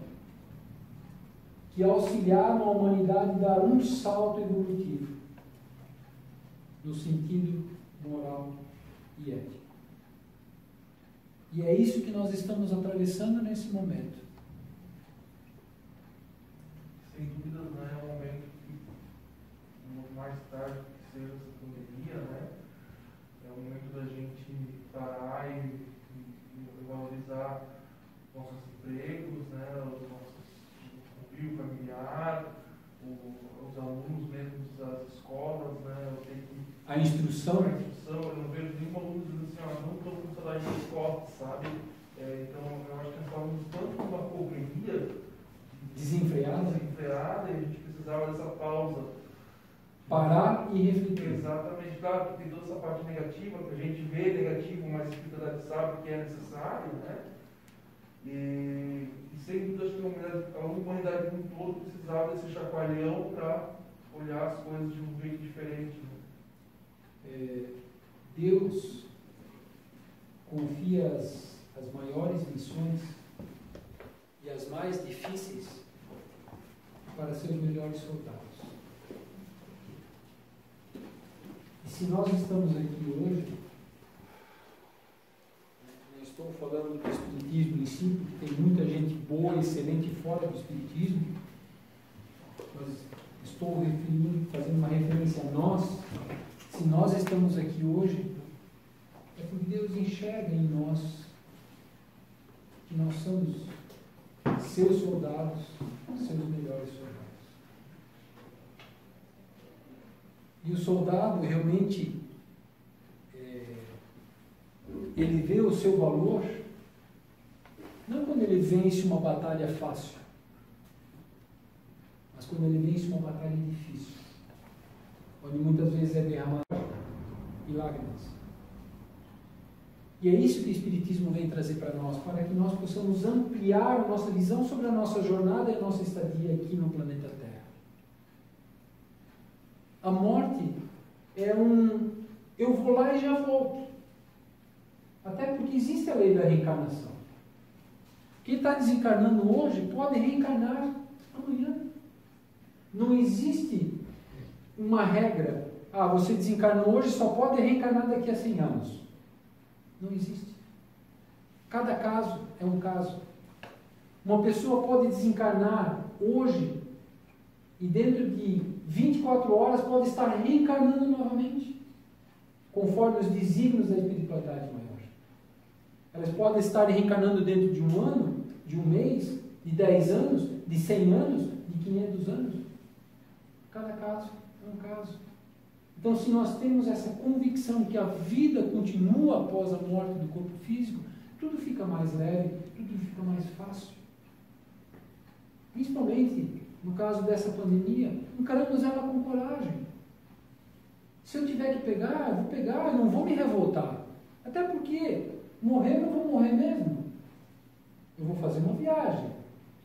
que auxiliaram a humanidade a dar um salto evolutivo no sentido moral e ético. E é isso que nós estamos atravessando nesse momento.
Sem dúvidas, né? É um momento que, mais tarde que seja essa pandemia, né? É o momento da gente parar e valorizar nossos empregos, né? Os nossos convívio familiar, os alunos mesmo das escolas, né? Eu tenho que
A instrução.
Eu não vejo nenhum aluno dizendo assim, não estou com saudade de escola, sabe? Então, eu acho que nós estávamos tanto numa correria
Desenfreada.
E a gente precisava dessa pausa.
Parar e refletir.
Exatamente. Claro que tem toda essa parte negativa, que a gente vê negativo, mas a espiritualidade sabe que é necessário, né? E sem dúvida, acho que a humanidade como um todo precisava desse chacoalhão para olhar as coisas de um jeito diferente. Né?
Deus confia as maiores missões e as mais difíceis para seus melhores soldados. E se nós estamos aqui hoje, não estou falando do Espiritismo em si, porque tem muita gente boa, excelente fora do Espiritismo, mas estou fazendo uma referência a nós. Se nós estamos aqui hoje, é porque Deus enxerga em nós que nós somos seus soldados, seus melhores soldados. E o soldado realmente, ele vê o seu valor não quando ele vence uma batalha fácil, mas quando ele vence uma batalha difícil, onde muitas vezes é derramado e lágrimas. E é isso que o Espiritismo vem trazer para nós, para que nós possamos ampliar a nossa visão sobre a nossa jornada e a nossa estadia aqui no planeta Terra. A morte é eu vou lá e já volto. Até porque existe a lei da reencarnação. Quem está desencarnando hoje pode reencarnar amanhã. Não existe uma regra. Você desencarnou hoje, só pode reencarnar daqui a 100 anos. Não existe. Cada caso é um caso. Uma pessoa pode desencarnar hoje e dentro de 24 horas pode estar reencarnando novamente, conforme os desígnios da espiritualidade maior. Elas podem estar reencarnando dentro de um ano, de um mês, de 10 anos, de 100 anos, de 500 anos. Cada caso é um caso. Então, se nós temos essa convicção que a vida continua após a morte do corpo físico, tudo fica mais leve, tudo fica mais fácil. Principalmente no caso dessa pandemia, encaramos ela com coragem. Se eu tiver que pegar, eu vou pegar, eu não vou me revoltar. Até porque morrer, eu vou morrer mesmo. Eu vou fazer uma viagem.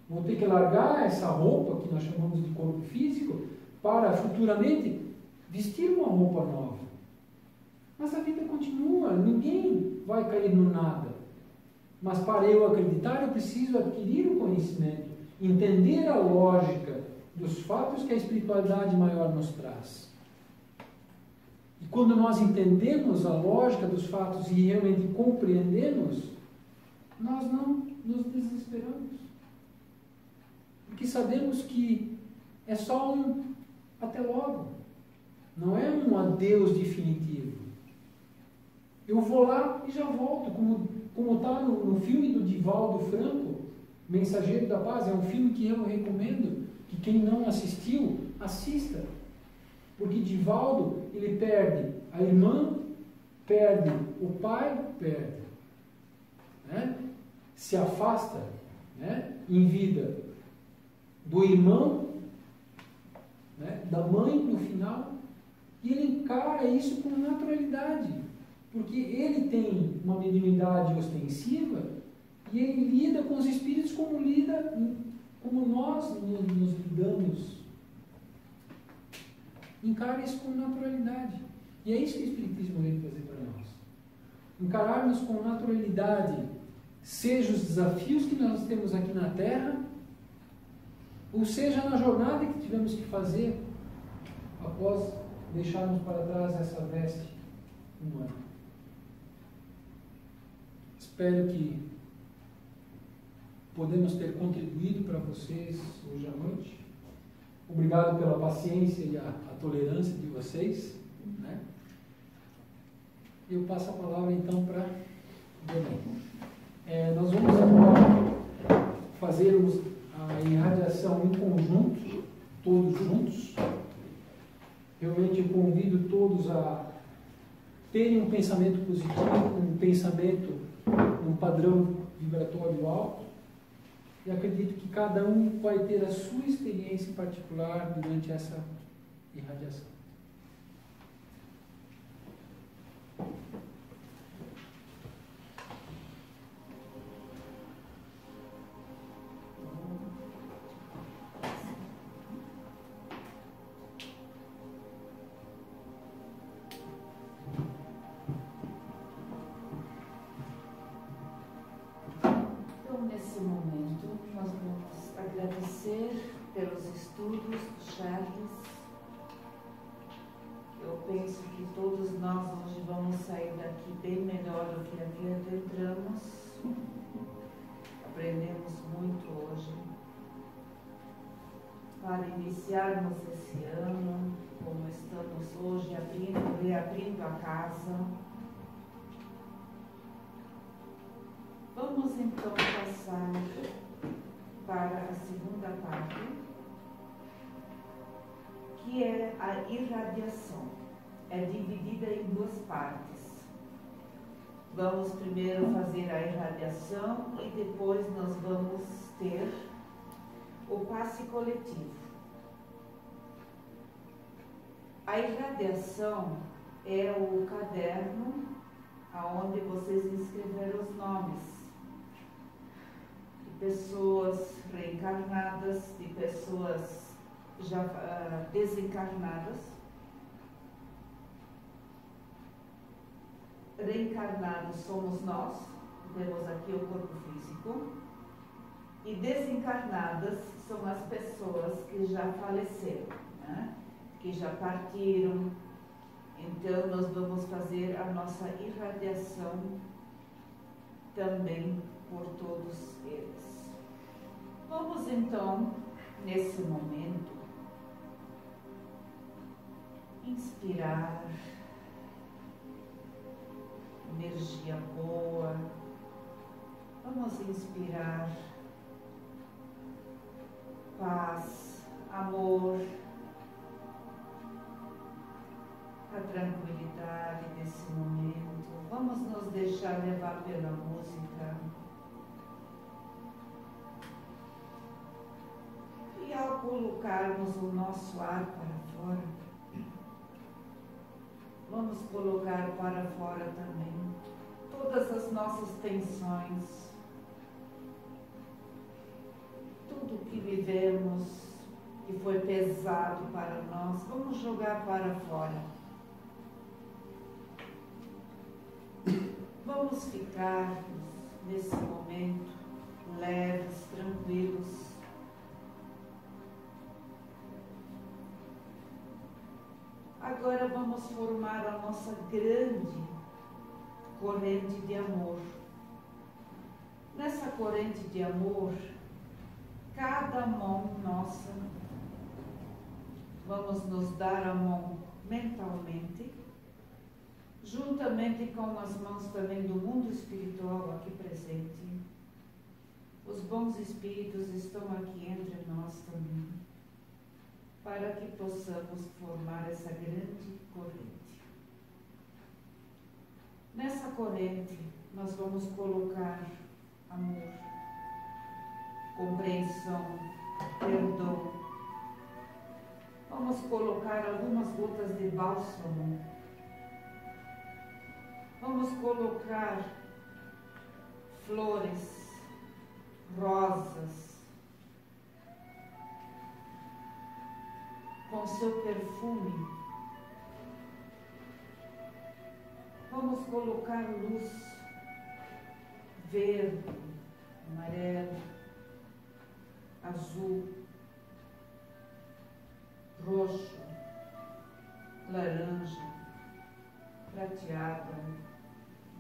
Vou ter que largar essa roupa que nós chamamos de corpo físico para futuramente vestir uma roupa nova. Mas a vida continua, ninguém vai cair no nada. Mas para eu acreditar, eu preciso adquirir o conhecimento, entender a lógica dos fatos que a espiritualidade maior nos traz. E quando nós entendemos a lógica dos fatos e realmente compreendemos, nós não nos desesperamos. Porque sabemos que é só um até logo. Não é um adeus definitivo. Eu vou lá e já volto, como está no filme do Divaldo Franco, Mensageiro da Paz. É um filme que eu recomendo, que quem não assistiu, assista. Porque Divaldo, ele perde a irmã, perde o pai, perde. Né? Se afasta, né, em vida do irmão, né, da mãe no final, e ele encara isso com naturalidade, porque ele tem uma mediunidade ostensiva e ele lida com os espíritos como nós nos lidamos. Encara isso com naturalidade. E é isso que o Espiritismo vem trazer para nós. Encararmos com naturalidade, seja os desafios que nós temos aqui na Terra, ou seja na jornada que tivemos que fazer após deixarmos para trás essa veste humana. Espero que podemos ter contribuído para vocês hoje à noite. Obrigado pela paciência e a tolerância de vocês. Né? Eu passo a palavra então para Belém. Nós vamos agora fazermos a irradiação em conjunto, todos juntos. Realmente eu convido todos a terem um pensamento positivo, um pensamento, um padrão vibratório alto, e acredito que cada um vai ter a sua experiência particular durante essa irradiação.
Nesse momento, nós vamos agradecer pelos estudos do Charles. Eu penso que todos nós hoje vamos sair daqui bem melhor do que aqui entramos. Aprendemos muito hoje. Para iniciarmos esse ano, como estamos hoje, reabrindo a casa. Vamos então passar para a segunda parte, que é a irradiação. É dividida em duas partes. vamos primeiro fazer a irradiação e depois nós vamos ter o passe coletivo. A irradiação é o caderno aonde vocês inscreveram os nomes de pessoas reencarnadas, de pessoas já desencarnadas. Reencarnados somos nós, temos aqui o corpo físico, e desencarnadas são as pessoas que já faleceram, né? Que já partiram. Então nós vamos fazer a nossa irradiação também por todos eles. Vamos então, nesse momento, inspirar energia boa. Vamos inspirar paz, amor, a tranquilidade desse momento. Vamos nos deixar levar pela música. E ao colocarmos o nosso ar para fora, vamos colocar para fora também todas as nossas tensões, tudo que vivemos, que foi pesado para nós, vamos jogar para fora. Vamos ficar nesse momento leves, tranquilos. Agora vamos formar a nossa grande corrente de amor. Nessa corrente de amor, cada mão nossa, vamos nos dar a mão mentalmente, juntamente com as mãos também do mundo espiritual aqui presente. Os bons espíritos estão aqui entre nós também, para que possamos formar essa grande corrente. Nessa corrente, nós vamos colocar amor, compreensão, perdão. Vamos colocar algumas gotas de bálsamo. Vamos colocar flores, rosas, com seu perfume. Vamos colocar luz verde, amarelo, azul, roxo, laranja, prateada,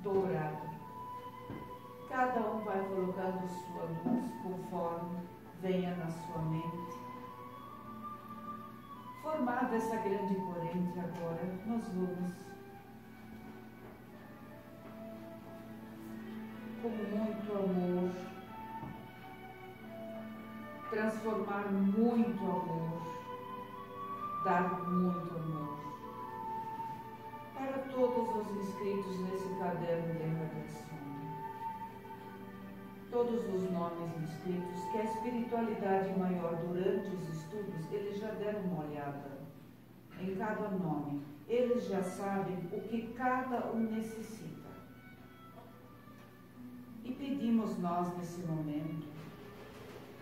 dourada. Cada um vai colocando sua luz conforme venha na sua mente. Formada essa grande corrente agora, nós vamos, com muito amor, transformar muito amor, dar muito amor para todos os inscritos nesse caderno de irradiação. Todos os nomes inscritos, que a espiritualidade maior durante os estudos, eles já deram uma olhada em cada nome. Eles já sabem o que cada um necessita. E pedimos nós, nesse momento,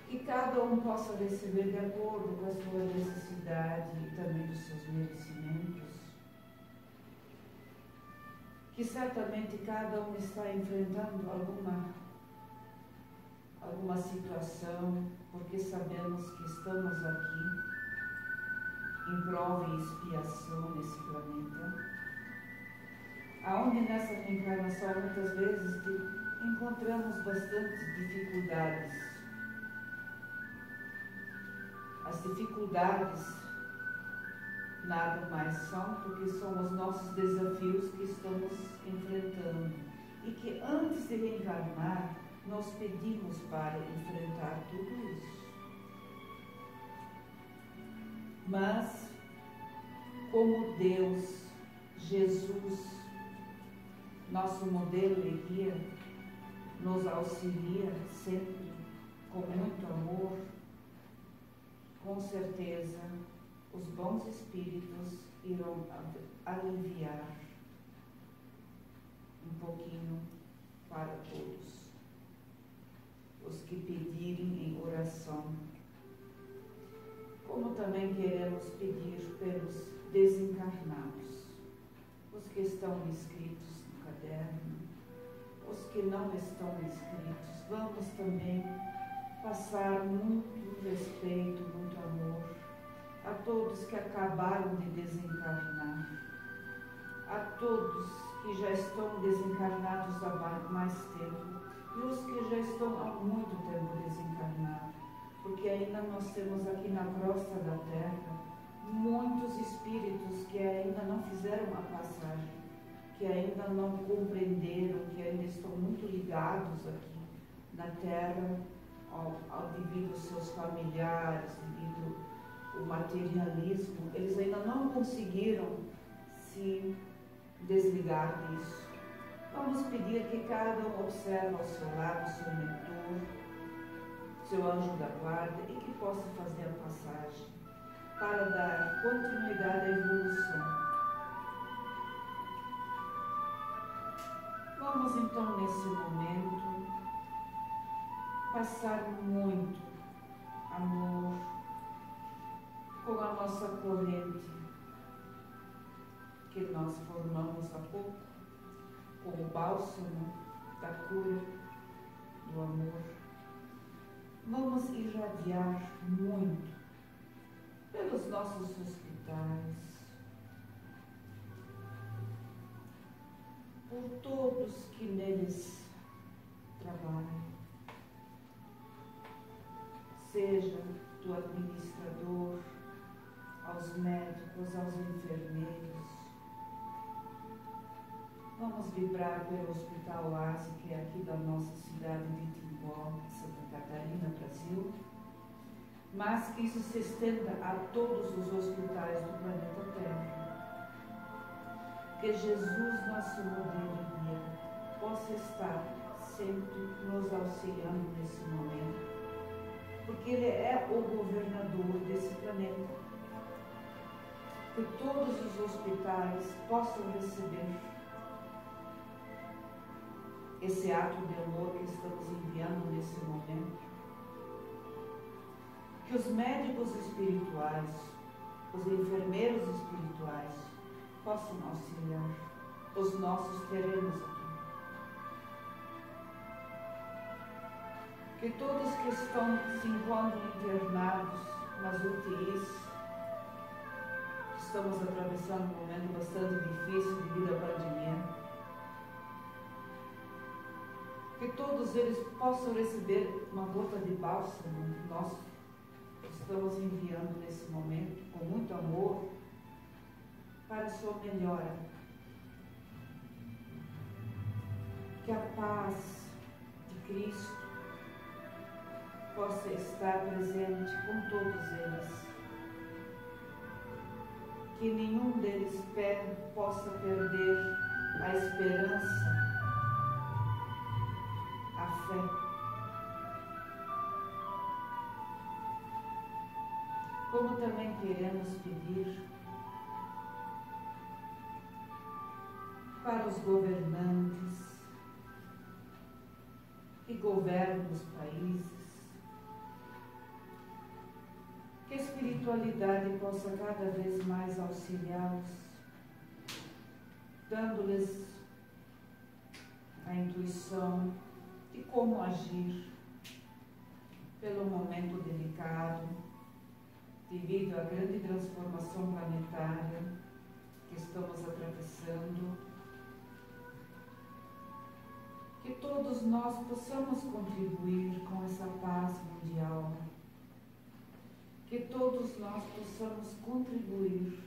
que cada um possa receber de acordo com a sua necessidade e também dos seus merecimentos. Que certamente cada um está enfrentando alguma situação, porque sabemos que estamos aqui em prova e expiação nesse planeta, aonde nessa reencarnação muitas vezes encontramos bastantes dificuldades. As dificuldades nada mais são porque são os nossos desafios que estamos enfrentando e que antes de reencarnar nós pedimos para enfrentar tudo isso. Mas, como Deus, Jesus, nosso modelo de guia, nos auxilia sempre com muito amor, com certeza os bons espíritos irão aliviar um pouquinho para todos os que pedirem em oração. Como também queremos pedir pelos desencarnados, os que estão inscritos no caderno, os que não estão inscritos. Vamos também passar muito respeito, muito amor a todos que acabaram de desencarnar, a todos que já estão desencarnados há mais tempo e os que já estão há muito tempo desencarnados, porque ainda nós temos aqui na crosta da terra muitos espíritos que ainda não fizeram a passagem, que ainda não compreenderam, que ainda estão muito ligados aqui na terra, devido aos seus familiares, devido ao materialismo, eles ainda não conseguiram se desligar disso. Vamos pedir que cada um observe ao seu lado seu mentor, seu anjo da guarda, e que possa fazer a passagem para dar continuidade à evolução. Vamos então, nesse momento, passar muito amor com a nossa corrente que nós formamos há pouco, com o bálsamo da cura, do amor. Vamos irradiar muito pelos nossos hospitais, por todos que neles trabalham, seja do administrador, aos médicos, aos enfermeiros. Vamos vibrar pelo Hospital Oásis, que é aqui da nossa cidade de Timbó, Santa Catarina, Brasil, mas que isso se estenda a todos os hospitais do planeta Terra. Que Jesus, nosso modelo e guia, possa estar sempre nos auxiliando nesse momento, porque Ele é o governador desse planeta. Que todos os hospitais possam receber esse ato de amor que estamos enviando nesse momento. Que os médicos espirituais, os enfermeiros espirituais possam auxiliar os nossos terrenos aqui. Que todos que estão se encontram internados nas UTIs, estamos atravessando um momento bastante difícil devido à pandemia, que todos eles possam receber uma gota de bálsamo que nós estamos enviando nesse momento, com muito amor, para a sua melhora. Que a paz de Cristo possa estar presente com todos eles. Que nenhum deles possa perder a esperança, a fé. Como também queremos pedir para os governantes que governam os países, que a espiritualidade possa cada vez mais auxiliá-los, dando-lhes a intuição de como agir pelo momento delicado, devido à grande transformação planetária que estamos atravessando. Que todos nós possamos contribuir com essa paz mundial. Que todos nós possamos contribuir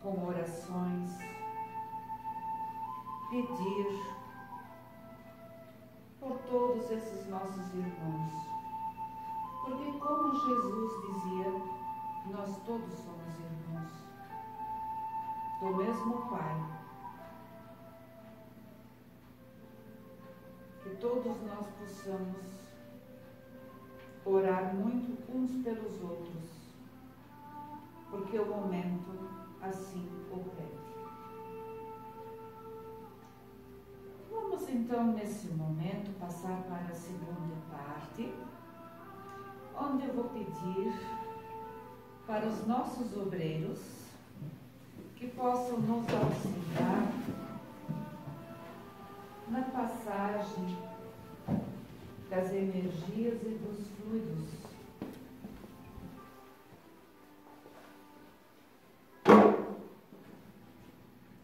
com orações, pedir por todos esses nossos irmãos. Porque, como Jesus dizia, nós todos somos irmãos. do mesmo Pai. Que todos nós possamos orar muito uns pelos outros, porque o momento assim o pede. Vamos então, nesse momento, passar para a segunda parte, onde eu vou pedir para os nossos obreiros que possam nos auxiliar na passagem das energias e dos fluidos.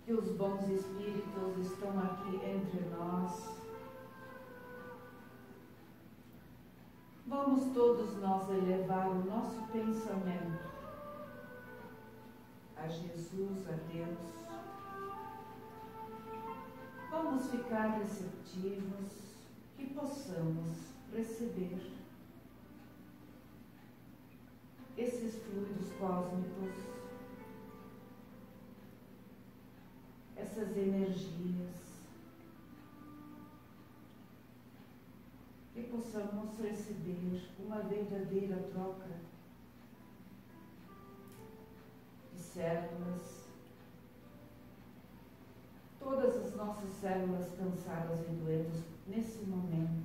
Que os bons espíritos estão aqui entre nós. Vamos todos nós elevar o nosso pensamento a Jesus, a Deus. Vamos ficar receptivos, que possamos receber esses fluidos cósmicos, essas energias, que possamos receber uma verdadeira troca de células. Todas as nossas células cansadas e doentes, nesse momento,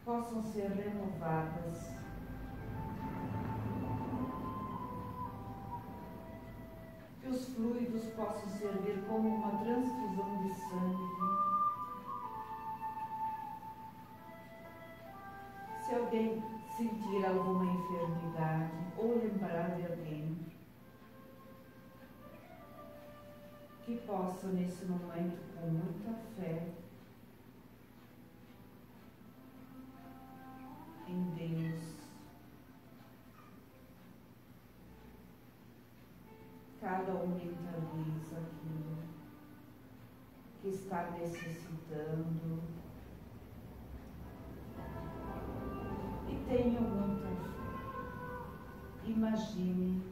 possam ser renovadas. Que os fluidos possam servir como uma transfusão de sangue. Se alguém sentir alguma enfermidade ou lembrar de alguém, que possa, nesse momento, com muita fé em Deus, cada um mentaliza aquilo que está necessitando e tenha muita fé. Imagine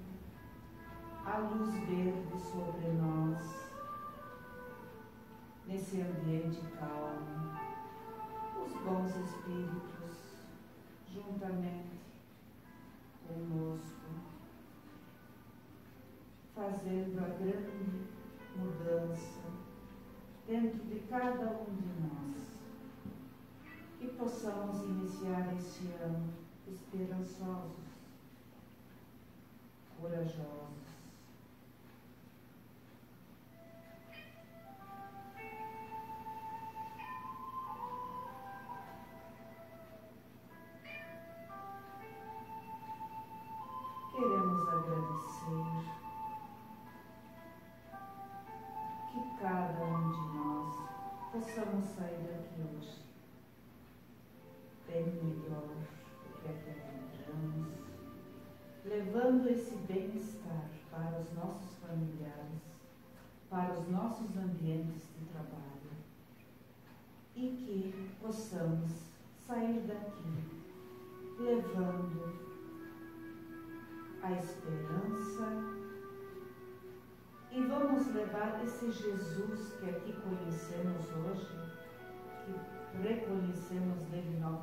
a luz verde sobre nós, nesse ambiente calmo, os bons espíritos juntamente conosco, fazendo a grande mudança dentro de cada um de nós. Que possamos iniciar este ano esperançosos, corajosos. Queremos agradecer que cada um de nós possamos sair daqui hoje bem melhor do que até entramos, levando esse bem-estar para os nossos familiares, para os nossos ambientes de trabalho, e que possamos sair daqui levando a esperança, e vamos levar esse Jesus que aqui conhecemos hoje, que reconhecemos nele novamente,